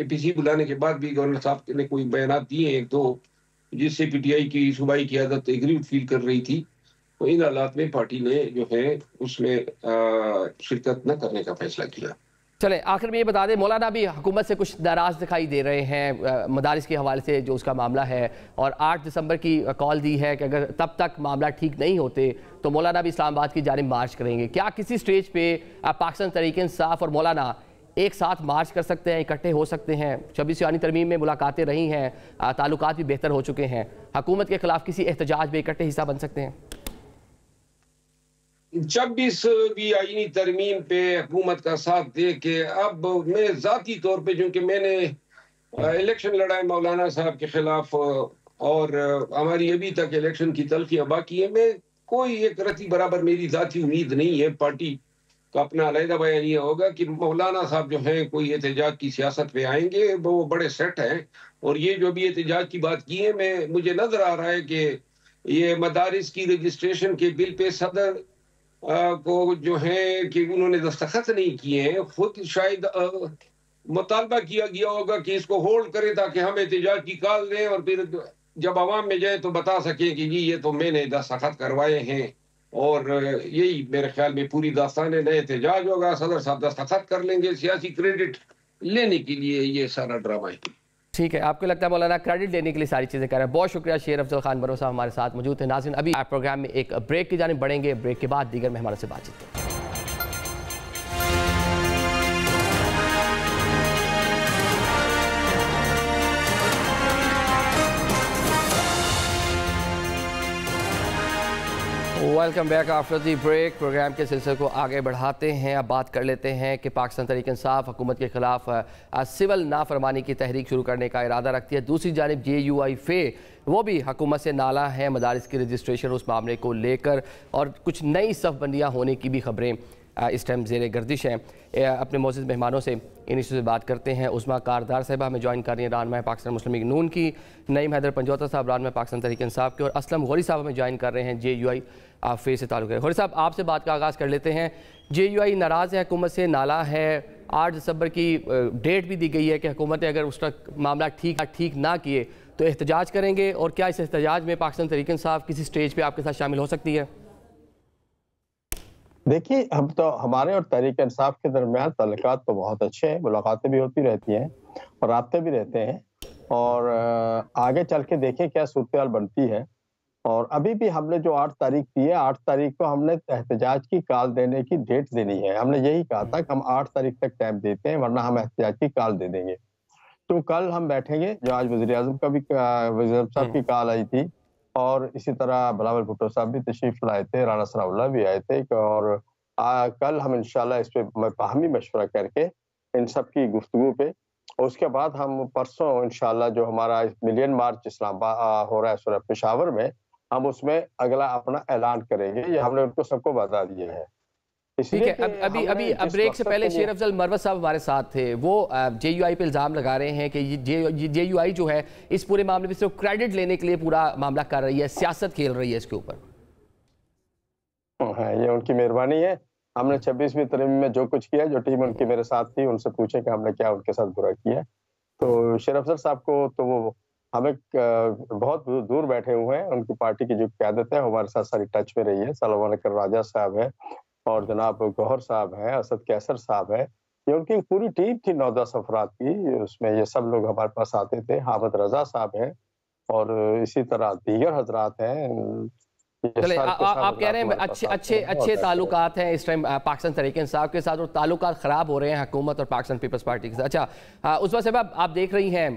APC बुलाने के बाद भी गवर्नर साहब ने कोई बयान दिए एक दो, जिससे PTI की सूबाई क़यादत एग्रीव फील कर रही थी, तो इन हालात में पार्टी ने जो है उसमें शिरकत न करने का फैसला किया। चले आखिर में ये बता दें, मौलाना भी हुकूमत से कुछ नाराज़ दिखाई दे रहे हैं मदारिस के हवाले से जो उसका मामला है, और 8 दिसंबर की कॉल दी है कि अगर तब तक मामला ठीक नहीं होते तो मौलाना भी इस्लामाबाद की जानिब मार्च करेंगे। क्या किसी स्टेज पे पाकिस्तान तहरीक इंसाफ और मौलाना एक साथ मार्च कर सकते हैं, इकट्ठे हो सकते हैं? 26 ईरानी तरमीम में मुलाकातें रही हैं, ताल्लुकात भी बेहतर हो चुके हैं, हुकूमत के खिलाफ किसी एहतजाज में इकट्ठे हिस्सा बन सकते हैं? 26वीं आईनी तरमीम पे हुकूमत का साथ दे के अब मैं जाती तौर पे, क्योंकि मैंने इलेक्शन लड़ा है मौलाना साहब के खिलाफ और हमारी अभी तक इलेक्शन की तल्खियां बाकी है, मैं कोई एक रत्ती बराबर मेरी जाती उम्मीद नहीं है। पार्टी का अपना अलहदा बयान ये होगा कि मौलाना साहब जो हैं कोई एहतजाज की सियासत पे आएंगे, वो बड़े सेट हैं। और ये जो भी एहतजाज की बात की है, मुझे नजर आ रहा है कि ये मदारिस की रजिस्ट्रेशन के बिल पे सदर को जो है कि उन्होंने दस्तखत नहीं किए हैं, खुद शायद मुतालबा किया गया होगा कि इसको होल्ड करें ताकि हम एहतजाज की कॉल दें और फिर जब आवाम में जाए तो बता सकें कि जी ये तो मैंने दस्तखत करवाए हैं। और यही मेरे ख्याल में पूरी दास्तान है, नए एहतजाज होगा, सदर साहब दस्तखत कर लेंगे, सियासी क्रेडिट लेने के लिए ये सारा ड्रामा है। ठीक है, आपको लगता है मौलाना क्रेडिट लेने के लिए सारी चीज़ें कर रहे हैं? बहुत शुक्रिया। शेर अफजल खान बरो साहब हमारे साथ मौजूद है। नाज़रीन, अभी आप प्रोग्राम में एक ब्रेक की जानिब बढ़ेंगे, ब्रेक के बाद दीगर मेहमानों से बातचीत करेंगे। Welcome back after the break. Program के सिलसिले को आगे बढ़ाते हैं। अब बात कर लेते हैं कि पाकिस्तान तहरीक इंसाफ हुकूमत के खिलाफ सिविल नाफरमानी की तहरीक शुरू करने का इरादा रखती है। दूसरी जानिब JUI फे वो भी हुकूमत से नाला है मदारिस की रजिस्ट्रेशन उस मामले को लेकर, और कुछ नई सफ़बंदियाँ होने की भी खबरें इस टाइम ज़ेर गर्दिश हैं। अपने मौजूद मेहमानों से इन इशू से बात करते हैं। उस्मा कारदार साहिबा हमें ज्वाइन कर रही हैं, रहनुमा पाकिस्तान मुस्लिम लीग नून की। नईम हैदर पंजौता साहब रहनुमा पाकिस्तान तहरीक इंसाफ के, और असलम गौरी साहब हमें ज्वाइन कर रहे हैं JUI फे से ताल्लुक़ है। गौरी साहब, आपसे बात का आगाज़ कर लेते हैं। JUI नाराज़ है, हुकूमत से नाला है, 8 दिसंबर की डेट भी दी गई है कि हुकूमत ने अगर उसका मामला ठीक ना किए तो एहतजाज करेंगे, और क्या इस एहतजाज में पाकिस्तान तहरीक इंसाफ किसी स्टेज पर आपके साथ शामिल हो सकती है? देखिए, हम तो हमारे और तहरीक इंसाफ के दरमियान ताल्लुकात तो बहुत अच्छे हैं, मुलाकातें भी होती रहती हैं और राब्ते भी रहते हैं, और आगे चल के देखें क्या सूरत बनती है। और अभी भी हमने जो 8 तारीख दी है, 8 तारीख को हमने एहतजाज की कॉल देने की डेट देनी है। हमने यही कहा था कि हम 8 तारीख तक टाइम देते हैं, वरना हम एहतजाज की कॉल दे देंगे। तो कल हम बैठेंगे, जो आज वज़ीर-ए-आज़म का भी वज़ीर साहब की कॉल आई थी, और इसी तरह बिलावल भुट्टो साहब भी तशरीफ लाए थे, राना सनाउल्लाह भी आए थे, और कल हम इंशाल्लाह इस पे बाहमी मशवरा करके इन सब की गुफ्तगू पे, उसके बाद हम परसों इंशाल्लाह जो हमारा मिलियन मार्च इस्लामाबाद हो रहा है सूरत पेशावर में, हम उसमें अगला अपना ऐलान करेंगे। ये हमने उनको सबको बता दिया है। ठीक है, अभी ब्रेक से पहले शेर अफजल मरवत साहब हमारे साथ थे। वो JUI पे इल्ज़ाम लगा रहे हैं कि JUI जो है इस पूरे मामले में सिर्फ क्रेडिट लेने के लिए पूरा मामला कर रही है, सियासत खेल रही है इसके ऊपर। हाँ, ये उनकी मेहरबानी है। हमने 26वीं तरमीम में जो कुछ किया, जो टीम उनकी मेरे साथ थी, उनसे पूछे कि हमने क्या उनके साथ बुरा किया। तो शेर अफजल साहब को तो वो हमें बहुत दूर बैठे हुए हैं, उनकी पार्टी की जो क़यादत है हमारे साथ सारी टच में रही है। सलमान अकर राजा साहब है और जनाब गौहर साहब हैं, असद कैसर साहब है, ये उनकी पूरी टीम थी 9-10 अफराद की। उसमें ये सब लोग हमारे पास आते थे। हामिद रजा साहब हैं और इसी तरह दीगर हजरात हैं। चले आप कह रहे हैं अच्छे ताल्लुकात हैं इस टाइम पाकिस्तान तहरीक इंसाफ के साथ, और ताल्लुकात ख़राब हो रहे हैं हुकूमत और पाकिस्तान पीपल्स पार्टी के साथ। अच्छा, उस वक्त साहब आप देख रही हैं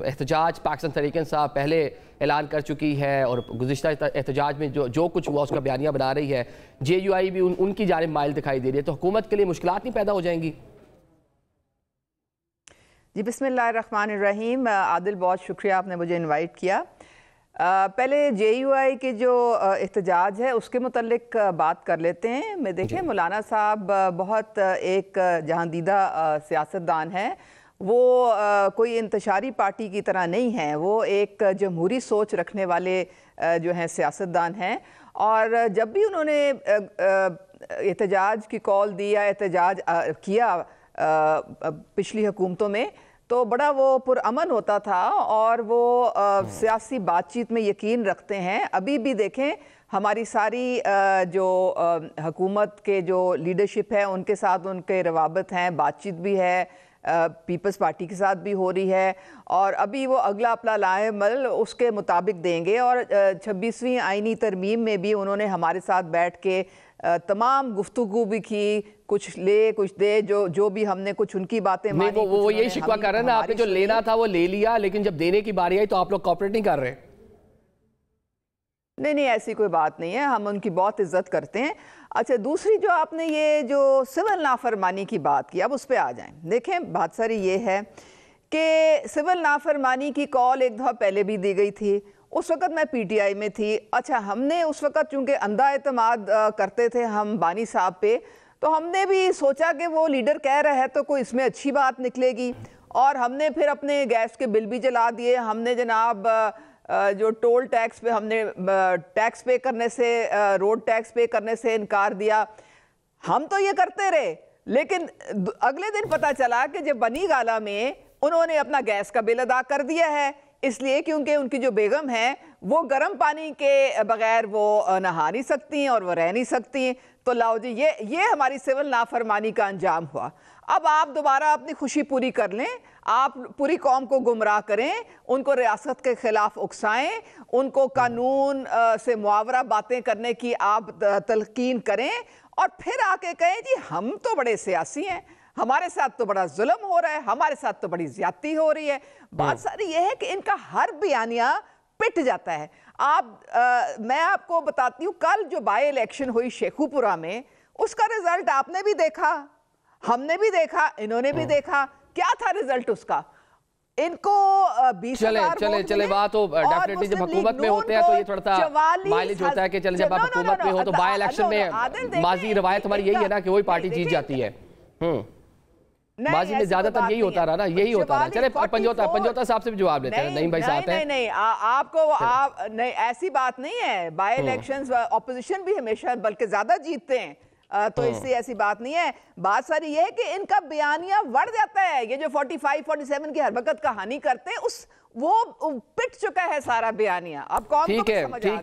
एहतजाज पाकिस्तान तहरीक इंसाफ पहले ऐलान कर चुकी है और गुज़िश्ता एहतजाज में जो कुछ हुआ उसका बयानिया बना रही है। JUI भी उनकी जानिब माइल दिखाई दे रही है, तो हुकूमत के लिए मुश्किलात नहीं पैदा हो जाएंगी? जी बिस्मिल्लाहिर्रहमानिर्रहीम। आदिल, बहुत शुक्रिया आपने मुझे इनवाइट किया। पहले JUI के जो एहतजाज है उसके मुतल्लिक बात कर लेते हैं। मैं देखें, मौलाना साहब बहुत एक जहांदीदा सियासतदान हैं। वो कोई इंतशारी पार्टी की तरह नहीं है, वो एक जमहूरी सोच रखने वाले जो हैं सियासतदान हैं। और जब भी उन्होंने एहतजाज की कॉल दी या एहतजाज किया पिछली हुकूमतों में, तो बड़ा वो पुरअमन होता था और वो सियासी बातचीत में यकीन रखते हैं। अभी भी देखें, हमारी सारी जो हुकूमत के जो लीडरशिप है उनके साथ उनके रवाबत हैं, बातचीत भी है, पीपल्स पार्टी के साथ भी हो रही है। और अभी वो अगला अपना लाएमल उसके मुताबिक देंगे। और 26वीं आईनी तरमीम में भी उन्होंने हमारे साथ बैठ के तमाम गुफ्तगू भी की, कुछ ले कुछ दे, जो भी हमने कुछ उनकी बातें मानी। वो यही शिकवा कर रहे हैं ना, आपने जो लेना था वो ले लिया, लेकिन जब देने की बारी आई तो आप लोग कॉपरेट नहीं कर रहे। नहीं, ऐसी कोई बात नहीं है, हम उनकी बहुत इज्जत करते हैं। अच्छा, दूसरी जो आपने ये जो सिविल नाफरमानी की बात की, अब उस पर आ जाएं। देखें, बात सारी ये है कि सिविल नाफरमानी की कॉल एक दफ़ा पहले भी दी गई थी। उस वक़्त मैं PTI में थी। अच्छा, हमने उस वक़्त चूँकि अंधा एतमाद करते थे हम बानी साहब पे, तो हमने भी सोचा कि वो लीडर कह रहा है तो कोई इसमें अच्छी बात निकलेगी। और हमने फिर अपने गैस के बिल भी जला दिए। हमने जनाब जो टोल टैक्स पे हमने टैक्स पे करने से, रोड टैक्स पे करने से इनकार दिया। हम तो ये करते रहे, लेकिन अगले दिन पता चला कि जब बनी गाला में उन्होंने अपना गैस का बिल अदा कर दिया है, इसलिए क्योंकि उनकी जो बेगम है वो गर्म पानी के बगैर वो नहा नहीं सकती और वो रह नहीं सकती। तो लाओ जी, ये हमारी सिविल नाफरमानी का अंजाम हुआ। अब आप दोबारा अपनी खुशी पूरी कर लें, आप पूरी कौम को गुमराह करें, उनको रियासत के खिलाफ उकसाएं, उनको कानून से मुआवरा बातें करने की आप तलकीन करें, और फिर आके कहें जी हम तो बड़े सियासी हैं, हमारे साथ तो बड़ा जुल्म हो रहा है, हमारे साथ तो बड़ी ज्यादती हो रही है। बात सारी ये है कि इनका हर बयानिया पिट जाता है। मैं आपको बताती हूँ, कल जो बाई इलेक्शन हुई शेखुपुरा में, उसका रिजल्ट आपने भी देखा, हमने भी देखा, इन्होंने भी देखा। क्या था रिजल्ट उसका? इनको 20,000 चले बात तो डेफिनेटली जब हुकूमत में होते हैं तो ये थोड़ा सा माइलेज होता है कि चले जब आप हुकूमत में हो तो बाई इलेक्शन में माजी रवायत हमारी यही है ना कि वही पार्टी जीत जाती है। माजी में ज्यादातर यही होता रहा ना, यही होता रहा। चले पंजोता साहब से भी जवाब लेते हैं। नहीं भाई साहब हैं। नहीं, आपको नहीं, ऐसी बात नहीं है। बाई इलेक्शंस ऑपोजिशन भी हमेशा बल्कि ज्यादा जीतते हैं, तो इसलिए ऐसी बात नहीं है। बात सारी ये है कि इनका बयानिया बढ़ जाता है। ये जो 45-47 की हर वक्त कहानी करते हैं, वो पिट चुका है सारा बयानिया। अब कौन ठीक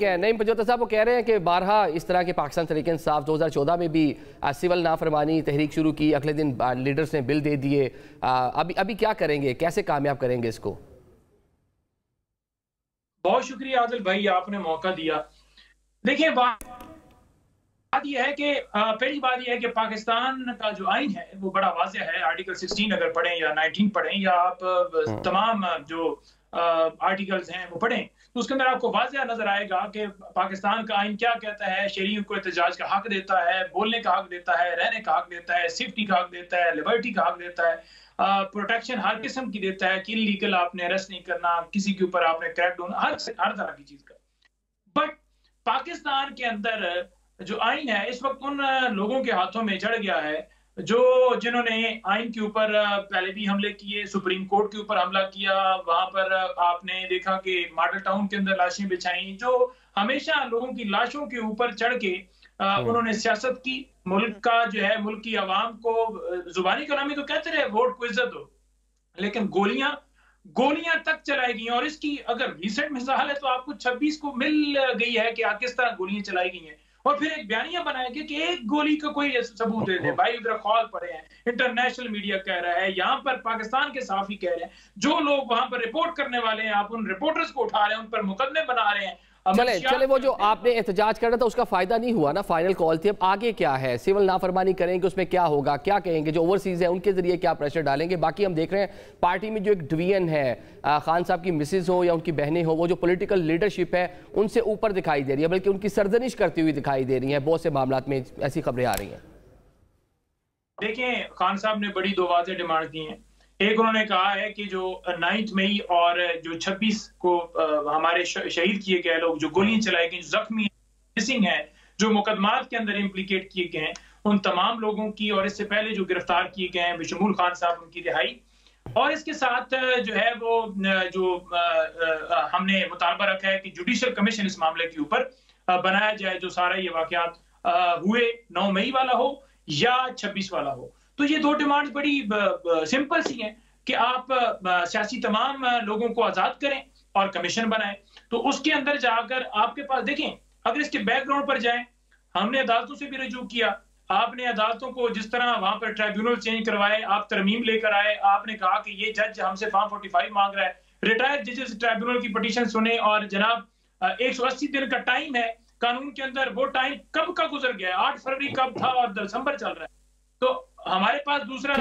है। नहीं, पंजोता साहब वो कह रहे हैं कि बारहा इस तरह के पाकिस्तान तहरीक इंसाफ 2014 में भी सिविल नाफरमानी तहरीक शुरू की, अगले दिन लीडर्स ने बिल दे दिए। अभी क्या करेंगे, कैसे कामयाब करेंगे इसको? बहुत शुक्रिया आदिल भाई, आपने मौका दिया। देखिए, बात यह है कि पहली बात यह है कि पाकिस्तान का जो आइन है वो बड़ा वाज़ेह है। आर्टिकल 16 अगर पढ़ें या 19 पढ़ें या आप तमाम जो आर्टिकल्स हैं वो पढ़ें, तो उसके अंदर आपको वाज़ेह नजर आएगा कि पाकिस्तान का आइन क्या कहता है। शहरियों को एहतजाज का हक देता है, बोलने का हक देता है, रहने का हक देता है, सेफ्टी का हक देता है, लिबर्टी का हक देता है, प्रोटेक्शन हर किस्म की देता है कि इलीगल आपने अरेस्ट नहीं करना, किसी के ऊपर आपने क्रैकडाउन, हर तरह की चीज का। बट पाकिस्तान के अंदर जो आइन है इस वक्त उन लोगों के हाथों में चढ़ गया है जिन्होंने आइन के ऊपर पहले भी हमले किए, सुप्रीम कोर्ट के ऊपर हमला किया, वहां पर आपने देखा कि मॉडल टाउन के अंदर लाशें बिछाई, जो हमेशा लोगों की लाशों के ऊपर चढ़ के उन्होंने सियासत की। मुल्क का जो है, मुल्क की आवाम को जुबानी कलामी तो कहते रहे वोट को इज्जत दो, लेकिन गोलियां तक चलाई गई। और इसकी अगर रिसेंट मिसाल है तो आपको 26 को मिल गई है कि किस तरह गोलियां चलाई गई हैं। और फिर एक बयानिया बनाया गया कि एक गोली का कोई सबूत दे दे। भाई उधर कॉल पड़े हैं, इंटरनेशनल मीडिया कह रहा है, यहाँ पर पाकिस्तान के सहाफी कह रहे हैं, जो लोग वहां पर रिपोर्ट करने वाले हैं आप उन रिपोर्टर्स को उठा रहे हैं, उन पर मुकदमे बना रहे हैं। चले वो जो आपने एहतजाज करना था उसका फायदा नहीं हुआ ना, फाइनल कॉल थी। अब आगे क्या है? सिविल नाफरमानी करेंगे, उसमें क्या होगा, क्या कहेंगे? जो ओवरसीज है उनके जरिए क्या प्रेशर डालेंगे? बाकी हम देख रहे हैं पार्टी में जो एक डिवीजन है, खान साहब की मिसेज हो या उनकी बहनें हो, वो जो पॉलिटिकल लीडरशिप है उनसे ऊपर दिखाई दे रही है, बल्कि उनकी सरजनिश करती हुई दिखाई दे रही है। बहुत से मामलों में ऐसी खबरें आ रही हैं। देखें, खान साहब ने बड़ी दो वाज़ेह डिमांड की हैं। एक, उन्होंने कहा है कि जो 9 मई और जो 26 को हमारे शहीद किए गए लोग, जो गोलियां चलाई गई, जख्मी मिसिंग है, जो मुकदमात के अंदर इम्प्लीकेट किए गए हैं, उन तमाम लोगों की और इससे पहले जो गिरफ्तार किए गए हैं बिशमूल खान साहब, उनकी रिहाई। और इसके साथ जो है वो जो हमने मुतालबा रखा है कि जुडिशल कमीशन इस मामले के ऊपर बनाया जाए, जो सारा ये वाकयात हुए 9 मई वाला हो या 26 वाला हो। तो ये दो डिमांड्स बड़ी सिंपल सी हैं कि आप सियासी तमाम लोगों को आजाद करें और कमीशन बनाएं। तो उसके अंदर जाकर आपके पास देखें, अगर इसके बैकग्राउंड पर जाएं, हमने अदालतों से भी रजू किया, आपने अदालतों को जिस तरह वहां पर ट्राइब्यूनल चेंज करवाए, आप तरमीम लेकर आए, आपने कहा कि ये जज हमसे फॉर्म 45 मांग रहा है, रिटायर्ड जजेस ट्राइब्यूनल की पिटीशन सुने, और जनाब 180 दिन का टाइम है कानून के अंदर, वो टाइम कब का गुजर गया, 8 फरवरी कब था और दिसंबर चल रहा है। तो हमारे पास दूसरा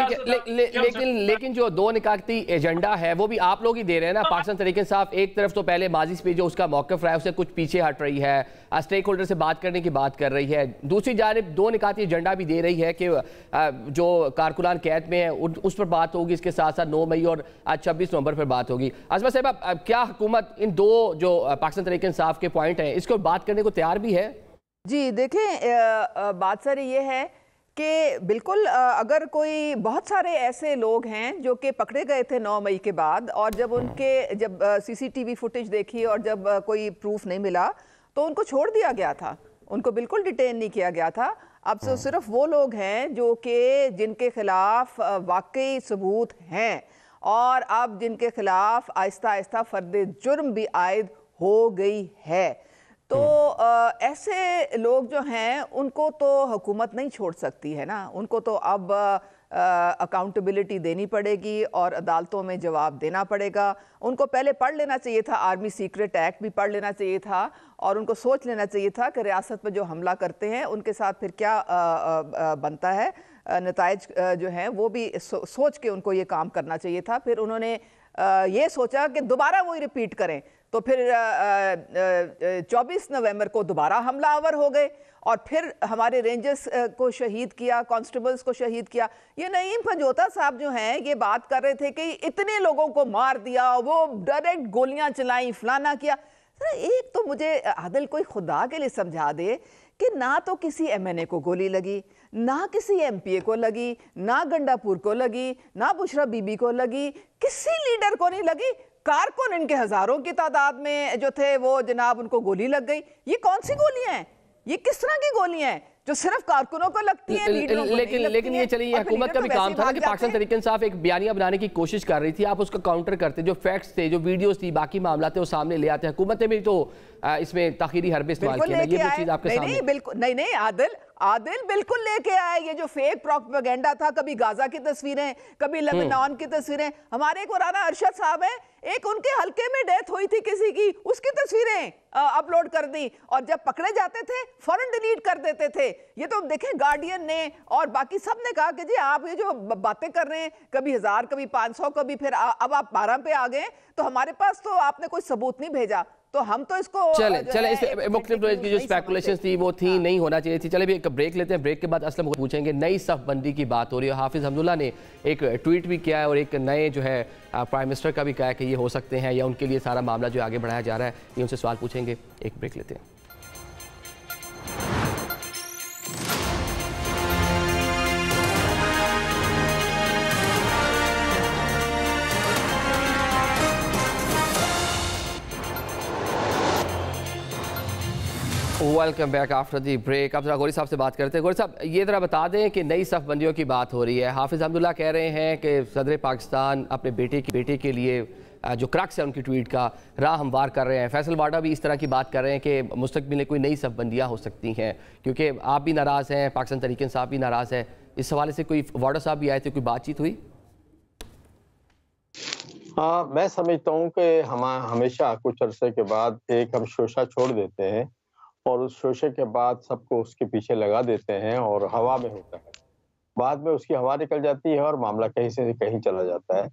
लेकिन जो दो निकाती एजेंडा है वो भी आप लोग ही दे रहे हैं ना। पाकिस्तान तहरीक इंसाफ एक तरफ तो पहले माजी पे जो उसका मौक़िफ़ रहा है उससे कुछ पीछे हट रही है, स्टेक होल्डर से बात करने की बात कर रही है, दूसरी जानिब दो निकाती एजेंडा भी दे रही है कि जो कारकुनान कैद में है उस पर बात होगी, इसके साथ साथ 9 मई और 26 नवंबर पर बात होगी। अजमा साहब, क्या हुकूमत इन दो जो पाकिस्तान तहरीक इंसाफ के पॉइंट हैं इसको बात करने को तैयार भी है? जी देखें, बात सारी ये है कि बिल्कुल अगर कोई बहुत सारे ऐसे लोग हैं जो कि पकड़े गए थे 9 मई के बाद, और जब सीसीटीवी फुटेज देखी और जब कोई प्रूफ नहीं मिला तो उनको छोड़ दिया गया था, उनको बिल्कुल डिटेन नहीं किया गया था। अब तो सिर्फ वो लोग हैं जो कि जिनके खिलाफ वाकई सबूत हैं और अब जिनके खिलाफ आहिस्ता आहिस्ता फर्द जुर्म भी आयद हो गई है। तो ऐसे लोग जो हैं उनको तो हुकूमत नहीं छोड़ सकती है ना, उनको तो अब अकाउंटेबिलिटी देनी पड़ेगी और अदालतों में जवाब देना पड़ेगा। उनको पहले पढ़ लेना चाहिए था, आर्मी सीक्रेट एक्ट भी पढ़ लेना चाहिए था, और उनको सोच लेना चाहिए था कि रियासत पर जो हमला करते हैं उनके साथ फिर क्या बनता है, नताइज जो हैं वो भी सोच के उनको ये काम करना चाहिए था। फिर उन्होंने ये सोचा कि दोबारा वही रिपीट करें, तो फिर 24 नवंबर को दोबारा हमलावर हो गए और फिर हमारे रेंजर्स को शहीद किया, कांस्टेबल्स को शहीद किया। ये नईम पंजोता साहब जो हैं ये बात कर रहे थे कि इतने लोगों को मार दिया, वो डायरेक्ट गोलियां चलाई, फलाना किया। एक तो मुझे आदिल कोई खुदा के लिए समझा दे कि ना तो किसी MNA को गोली लगी, ना किसी MPA को लगी, ना गंडापुर को लगी, ना बुशरा बीबी को लगी, किसी लीडर को नहीं लगी। कारकुन इनके हजारों की तादाद में जो थे वो जनाब उनको गोली लग गई। ये कौन सी गोलियां हैं, ये किस तरह की गोलियां हैं जो सिर्फ कारकुनों को लगती है, लीडरों को नहीं लगती लेकिन ये चलिए हुकूमत का भी काम था ना कि पाकिस्तान तहरीक इंसाफ एक बयानिया बनाने की कोशिश कर रही थी, आप उसको काउंटर करते, जो फैक्ट्स थे, जो वीडियोस थी, बाकी मामला थे वो सामने ले आते। हुकूमत ने भी तो इसमें ताखीरी हरबे इस्तेमाल किया, ये भी चीज आपके सामने। बिल्कुल नहीं आदिल बिल्कुल लेके आए ये जो फेक प्रोपेगेंडा था, कभी गाजा की तस्वीरें, कभी लेबनान की तस्वीरें। हमारे एक वराना अरशद साहब हैं, एक उनके हल्के में डेथ हुई थी किसी की, उसकी तस्वीरें अपलोड कर दी, और जब पकड़े जाते थे फौरन डिलीट कर देते थे। ये तो देखें गार्डियन ने और बाकी सब ने कहा कि जी आप ये जो बातें कर रहे हैं, कभी 1000 कभी 500 कभी फिर अब आप 12 पे आ गए, तो हमारे पास तो आपने कोई सबूत नहीं भेजा, तो हम तो इसको चले इस मुख्तलिफ की जो स्पेकुलेशंस थी वो थी, नहीं होना चाहिए थी। चले भी एक ब्रेक लेते हैं, ब्रेक के बाद असलम पूछेंगे। नई सफ़बंदी की बात हो रही है, हाफिज़ हमदुल्ला ने एक ट्वीट भी किया है और एक नए जो है प्राइम मिनिस्टर का भी कहा है कि ये हो सकते हैं या उनके लिए सारा मामला जो आगे बढ़ाया जा रहा है, ये उनसे सवाल पूछेंगे। एक ब्रेक लेते हैं। Welcome back after the break. अब जरा गौरी साहब से बात करते हैं। गौरी साहब, ये जरा बता दें कि नई सफ़बंदियों की बात हो रही है। हाफिज़ अहमदुल्ला कह रहे हैं कि सदर पाकिस्तान अपने बेटे के लिए जो क्रक्स है उनकी ट्वीट का राह हमवार कर रहे हैं। फैसल वाडा भी इस तरह की बात कर रहे हैं कि मुस्तकबिल में कोई नई सफ़बंदियाँ हो सकती हैं, क्योंकि आप भी नाराज़ हैं, पाकिस्तान तहरीक इंसाफ भी नाराज़ है। इस हवाले से कोई वाडा साहब भी आए थे, कोई बातचीत हुई? हाँ, मैं समझता हूँ कि हम हमेशा कुछ अरसे के बाद एक हम शोशा छोड़ देते हैं और उस शोशे के बाद सबको उसके पीछे लगा देते हैं और हवा में होता है। बाद में उसकी हवा निकल जाती है और मामला कहीं से कहीं चला जाता है।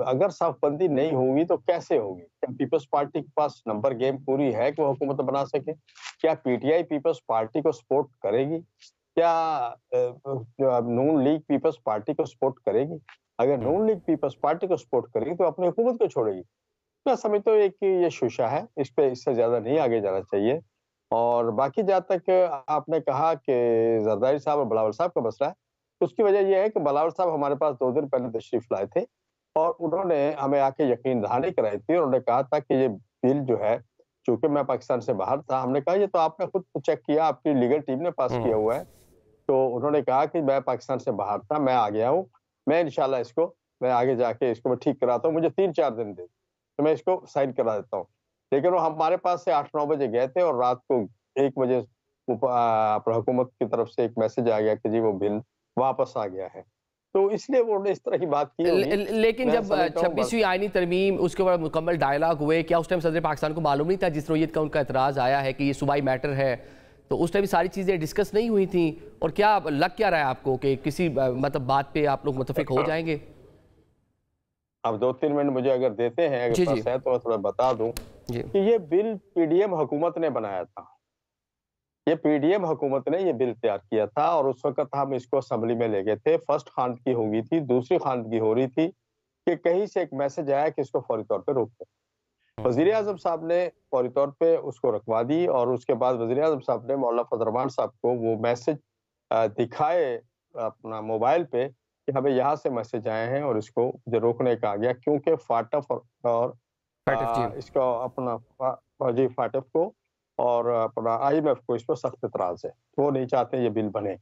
अगर साफबंदी नहीं होगी तो कैसे होगी? क्या पीपल्स पार्टी के पास नंबर गेम पूरी है कि वो हुकूमत बना सके? क्या पीटीआई पीपल्स पार्टी को सपोर्ट करेगी? क्या नून लीग पीपल्स पार्टी को सपोर्ट करेगी? अगर नून लीग पीपल्स पार्टी को सपोर्ट करेगी तो अपनी हुकूमत को छोड़ेगी। मैं समझता हूँ कि ये शोशा है, इस पे इससे ज्यादा नहीं आगे जाना चाहिए। और बाकी जहाँ तक आपने कहा कि जरदारी साहब और बिलावल साहब का मसला है, उसकी वजह यह है कि बिलावल साहब हमारे पास 2 दिन पहले तशरीफ लाए थे और उन्होंने हमें आके यकीन दहानी कराई थी। उन्होंने कहा था कि ये बिल जो है, चूंकि मैं पाकिस्तान से बाहर था, हमने कहा ये तो आपने खुद चेक किया, आपकी लीगल टीम ने पास किया हुआ है। तो उन्होंने कहा कि मैं पाकिस्तान से बाहर था, मैं आ गया हूँ, मैं इंशाल्लाह इसको मैं आगे जाके इसको मैं ठीक कराता हूँ, मुझे 3-4 दिन दे तो मैं इसको साइन करा देता हूँ। लेकिन वो हमारे पास से 8-9 बजे गए थे और रात को 1 बजे हुकूमत की तरफ से एक मैसेज आ गया कि जी वो बिल वापस आ गया है। तो इसलिए उन्होंने इस तरह की बात की। लेकिन जब 26वीं आईनी तरमीम उसके बाद मुकम्मल डायलॉग हुए, क्या उस टाइम सदर पाकिस्तान को मालूम नहीं था जिस नौयत का उनका एतराज़ आया है कि ये सूबाई मैटर है? तो उस टाइम सारी चीज़ें डिस्कस नहीं हुई थी? और क्या लग क्या रहा है आपको कि किसी मतलब बात पे आप लोग मुत्तफिक हो जाएंगे? अब 2-3 मिनट मुझे अगर देते हैं, अगर पास है तो मैं थोड़ा बता दूं कि ये बिल पीडीएम हुकूमत ने बनाया था। ये पीडीएम हुकूमत ने ये बिल तैयार किया था और उस वक्त हम इसको असेंबली में ले गए थे। फर्स्ट खानदगी हो गई थी, दूसरी खानदगी हो रही थी कि कहीं से एक मैसेज आया कि इसको फौरी तौर पर रोक दो। वज़ीर आज़म साहब ने फौरी तौर पे उसको रखवा दी और उसके बाद वज़ीर आज़म साहब ने मौलाना फजल रहमान साहब को वो मैसेज दिखाए अपना मोबाइल पे कि हमें यहाँ से मैसेज आए हैं और इसको रोकने का आ गया, क्योंकि फाटफ और इसको अपना फाटफ को और अपना IMF को इस पर सख्त एतराज है, तो वो नहीं चाहते ये बिल बने।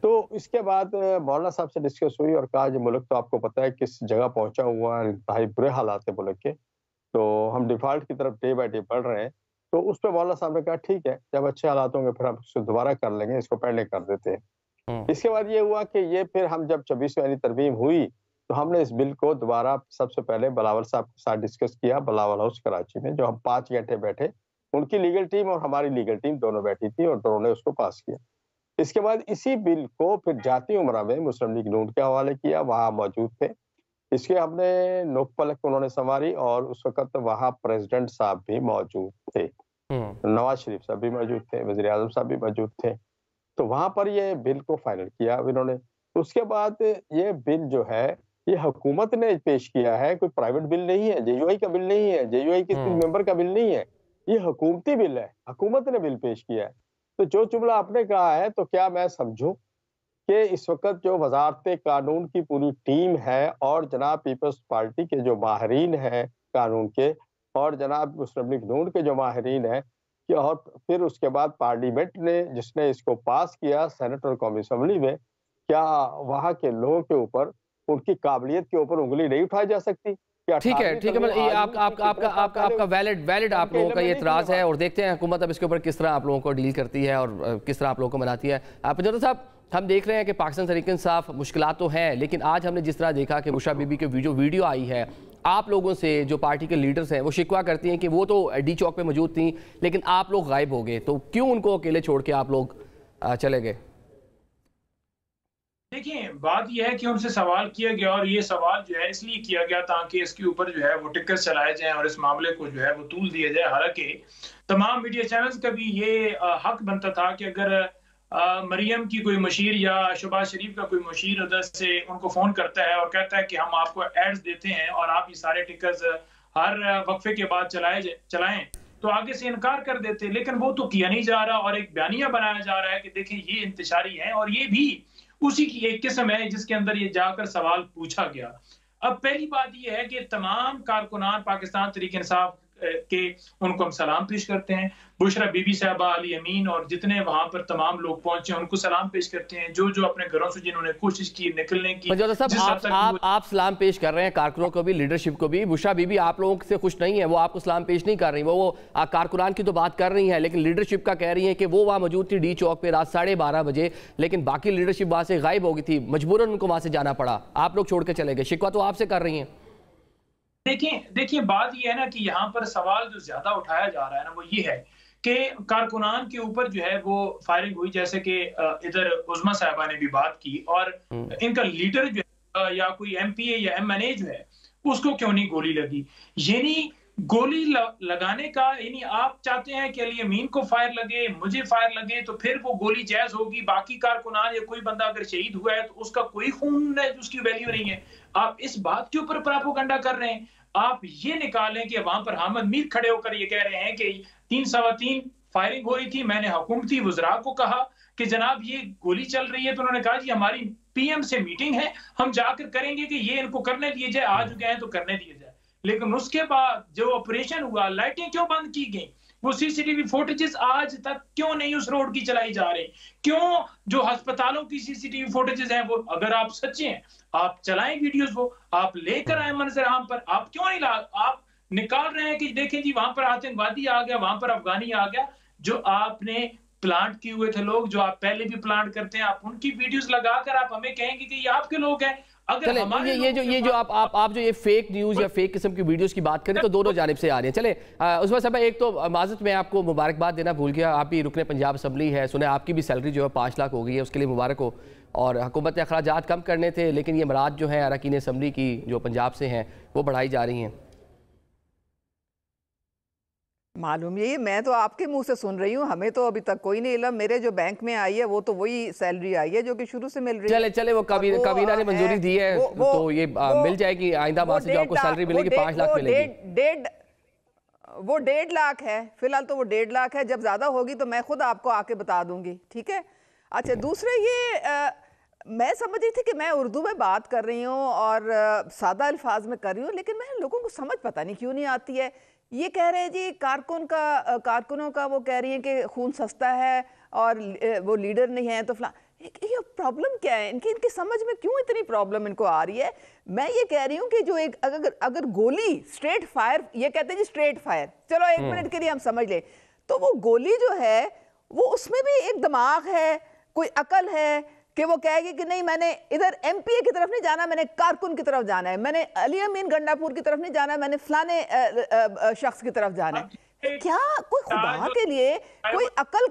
तो इसके बाद मौलाना साहब से डिस्कस हुई और कहा, जो मुल्क तो आपको पता है किस जगह पहुंचा हुआ है, इंतहाई बुरे हालात है मुल्क के, तो हम डिफॉल्ट की तरफ डे बाय डे बढ़ रहे हैं। तो उस पर मौलाना साहब ने कहा ठीक है, जब अच्छे हालात होंगे फिर हम इसको दोबारा कर लेंगे, इसको पहले कर देते हैं। इसके बाद ये हुआ कि ये फिर हम जब 26वीं तरमीम हुई तो हमने इस बिल को दोबारा सबसे पहले बिलावल साहब के साथ डिस्कस किया, बिलावल हाउस कराची में, जो हम 5 घंटे बैठे, उनकी लीगल टीम और हमारी लीगल टीम दोनों बैठी थी और दोनों ने उसको पास किया। इसके बाद इसी बिल को फिर जाती उमरा में मुस्लिम लीग नून के हवाले किया, वहाँ मौजूद थे। इसके हमने नोक पलक उन्होंने संवारी और उस वक्त वहाँ प्रेसिडेंट साहब भी मौजूद थे, नवाज शरीफ साहब भी मौजूद थे, वज़ीर आज़म साहब भी मौजूद थे। तो वहां पर ये बिल को फाइनल किया इन्होंने। उसके बाद ये बिल जो है ये हुकूमत ने पेश किया है, कोई प्राइवेट बिल नहीं है, JUI का बिल नहीं है, JUI किसी मेंबर का बिल नहीं है, ये हुकूमती बिल है, हुकूमत ने बिल पेश किया है। तो जो जुमला आपने कहा है, तो क्या मैं समझूं कि इस वक्त जो वजारत कानून की पूरी टीम है और जनाब पीपल्स पार्टी के जो माहिरीन हैं कानून के और जनाब मुस्लिम लीग नून के जो माहिरीन हैं, और फिर उसके बाद पार्लियामेंट ने जिसने इसको पास किया सेनेट और कौमी असेंबली में, क्या वहां के लोगों के ऊपर उनकी काबिलियत के ऊपर उंगली नहीं उठाई जा सकती? ठीक है, मतलब ये आपका वैलिड आप लोगों का ये इतराज है और देखते हैं हुकूमत अब इसके ऊपर किस तरह आप लोगों को डील करती है और किस तरह आप लोगों को मनाती है। पंजौता साहब, हम देख रहे हैं कि पाकिस्तान तहरीक इंसाफ मुश्किलात तो हैं, लेकिन आज हमने जिस तरह देखा कि बुशरा बीबी की वीडियो आई है, आप लोगों से जो पार्टी के लीडर्स हैं वो शिकवा करती हैं कि वो तो डी चौक पे मौजूद थी लेकिन आप लोग गायब हो गए, तो क्यों उनको अकेले छोड़ के आप लोग चले गए? देखिए, बात यह है कि उनसे सवाल किया गया और ये सवाल जो है इसलिए किया गया ताकि इसके ऊपर जो है वो टिकस चलाए जाएं और इस मामले को जो है वो तूल दिया जाए। हालांकि तमाम मीडिया चैनल्स का भी ये हक बनता था कि अगर मरियम की कोई मुशीर या शहबाज शरीफ का कोई मुशीर उधर से उनको फोन करता है और कहता है कि हम आपको एड्स देते हैं और आप ये सारे टिकस हर वक्फे के बाद चलाएं, तो आगे से इनकार कर देते, लेकिन वो तो किया नहीं जा रहा और एक बयानिया बनाया जा रहा है कि देखें ये इंतशारी है और ये भी उसी की एक किस्म है जिसके अंदर ये जाकर सवाल पूछा गया। अब पहली बात ये है कि तमाम कारकुनान पाकिस्तान तहरीक इंसाफ के उनको हम सलाम पेश करते हैं। बुशरा बीबी साहबा, अली अमीन और जितने वहां पर तमाम लोग पहुंचे उनको सलाम पेश करते हैं, जो जो अपने घरों से जिन्होंने कोशिश की निकलने की। आप सलाम पेश कर रहे हैं कारकुनों को भी, लीडरशिप को भी। बुशरा बीबी आप लोगों से खुश नहीं है, वो आपको सलाम पेश नहीं कर रही, वो कारकुनान की तो बात कर रही है, लेकिन लीडरशिप का कह रही है कि वो वहाँ मौजूद थी डी चौक पे रात 12:30 बजे, लेकिन बाकी लीडरशिप वहाँ से गायब हो गई थी, मजबूरन उनको वहाँ से जाना पड़ा, आप लोग छोड़ के चले गए। शिकवा तो आपसे कर रही हैं। देखिए बात ये है ना कि यहाँ पर सवाल जो ज्यादा उठाया जा रहा है ना वो ये है कि कारकुनान के ऊपर जो है वो फायरिंग हुई, जैसे कि इधर उज़मा साहबा ने भी बात की, और इनका लीडर जो है या कोई एमपीए या एमएनए जो है उसको क्यों नहीं गोली लगी। यानी गोली लगाने का, यानी आप चाहते हैं कि अली अमीन को फायर लगे, मुझे फायर लगे, तो फिर वो गोली जायज होगी, बाकी कारकुनान या कोई बंदा अगर शहीद हुआ है तो उसका कोई खून है, उसकी वैल्यू नहीं है। आप इस बात के ऊपर प्रोपेगेंडा कर रहे हैं। आप ये निकालें कि वहां पर हामिद मीर खड़े होकर ये कह रहे हैं कि 3:15 फायरिंग हो रही थी, मैंने हुकूमती वज़रा को कहा कि जनाब ये गोली चल रही है, तो उन्होंने कहा जी हमारी पीएम से मीटिंग है, हम जाकर करेंगे कि ये इनको करने दिए जाए, आ चुके हैं तो करने दिए जाए। लेकिन उसके बाद जो ऑपरेशन हुआ, लाइटें क्यों बंद की गई, वो सीसीटीवी फुटेजेस आज तक क्यों नहीं उस रोड की चलाई जा रही, क्यों जो अस्पतालों की सीसीटीवी फुटेजेस हैं वो, अगर आप सच्चे हैं आप चलाएं वीडियोस, वो आप लेकर आए मंजर आम पर, आप क्यों नहीं आप निकाल रहे हैं कि देखें जी वहां पर आतंकवादी आ गया, वहां पर अफगानी आ गया। जो आपने प्लांट किए हुए थे लोग, जो आप पहले भी प्लांट करते हैं, आप उनकी वीडियोस लगाकर आप हमें कहेंगे कि ये आपके लोग हैं। अगर चले ये जो आप जो ये फेक न्यूज़ या फेक किस्म की वीडियोस की बात करें तो दोनों जानिब से आ रही है। चले उसमें सब एक तो माजरत में आपको मुबारकबाद देना भूल गया, आप भी रुकने पंजाब असम्बली है, सुने आपकी भी सैलरी जो है 5 लाख हो गई है, उसके लिए मुबारक हो। और हुकूमत ने अखराजात कम करने थे, लेकिन ये मराद जो है अरकान असम्बली की जो पंजाब से हैं वो बढ़ाई जा रही हैं। मालूम ये मैं तो आपके मुंह से सुन रही हूँ, हमें तो अभी तक कोई नहीं इल्म। मेरे जो बैंक में आई है वो तो वही सैलरी आई है जो कि शुरू से मिल रही है। चले वो काबीना ने मंजूरी दी है तो ये मिल जाएगी, आइंदा माह से जो आपको सैलरी मिलेगी 5 लाख मिलेगी। वो 1.5 लाख है फिलहाल, तो वो 1.5 लाख है, जब ज्यादा होगी तो मैं खुद आपको आके बता दूंगी, ठीक है। अच्छा दूसरे ये मैं समझ रही थी कि मैं उर्दू में बात कर रही हूँ और सादा अल्फाज में कर रही हूँ, लेकिन मैं लोगों को समझ पता नहीं क्यों नहीं आती है। ये कह रहे हैं जी कारकुनों का वो कह रही हैं कि खून सस्ता है और वो लीडर नहीं है, तो फला ये प्रॉब्लम क्या है इनकी समझ में क्यों इतनी प्रॉब्लम इनको आ रही है। मैं ये कह रही हूँ कि जो एक अगर गोली स्ट्रेट फायर, ये कहते हैं जी स्ट्रेट फायर, चलो 1 मिनट के लिए हम समझ ले, तो वो गोली जो है वो उसमें भी एक दिमाग है, कोई अकल है कि वो कहेगी कि नहीं मैंने इधर एमपीए की तरफ नहीं जाना, मैंने कारकुन की तरफ जाना है, मैंने अली अमीन गंडापुर की तरफ नहीं जाना, मैंने फलाने शख्स की तरफ जाना है। क्या कोई खुदा के लिए कोई अकल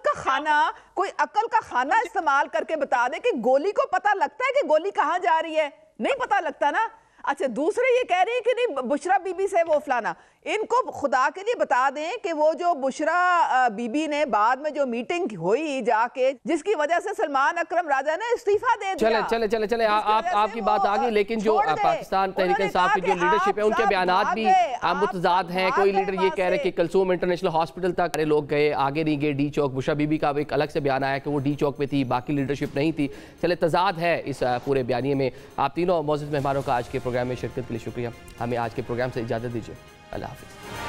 का खाना इस्तेमाल करके बता दे कि गोली को पता लगता है कि गोली कहाँ जा रही है? नहीं पता लगता ना। अच्छा दूसरे ये कह रहे हैं कि नहीं बुशरा बीबी से वो फलाना, इनको खुदा के लिए बता दें कि वो जो बुशरा बीबी ने बाद में जो मीटिंग हुई जाके, जिसकी वजह से सलमान अकरम राजा ने इस्तीफा दे दिया। चले आपकी बात आ गई, लेकिन जो पाकिस्तान तहरीक इंसाफ की जो लीडरशिप है उनके बयानात भी मुतजाद हैं। कोई लीडर ये कह रहे कि कलसूम इंटरनेशनल हॉस्पिटल तक लोग गए, आगे नहीं गए डी चौक। बुशरा बीबी का एक अलग से बयान आया कि वो डी चौक पे थी, बाकी लीडरशिप नहीं थी। चले तजाद है इस पूरे बयानिए में। आप तीनों मौजूद मेहमानों का आज के प्रोग्राम में शिरकत के लिए शुक्रिया। हमें आज के प्रोग्राम से इजाज़त दीजिए। अल्लाह हाफ़िज़।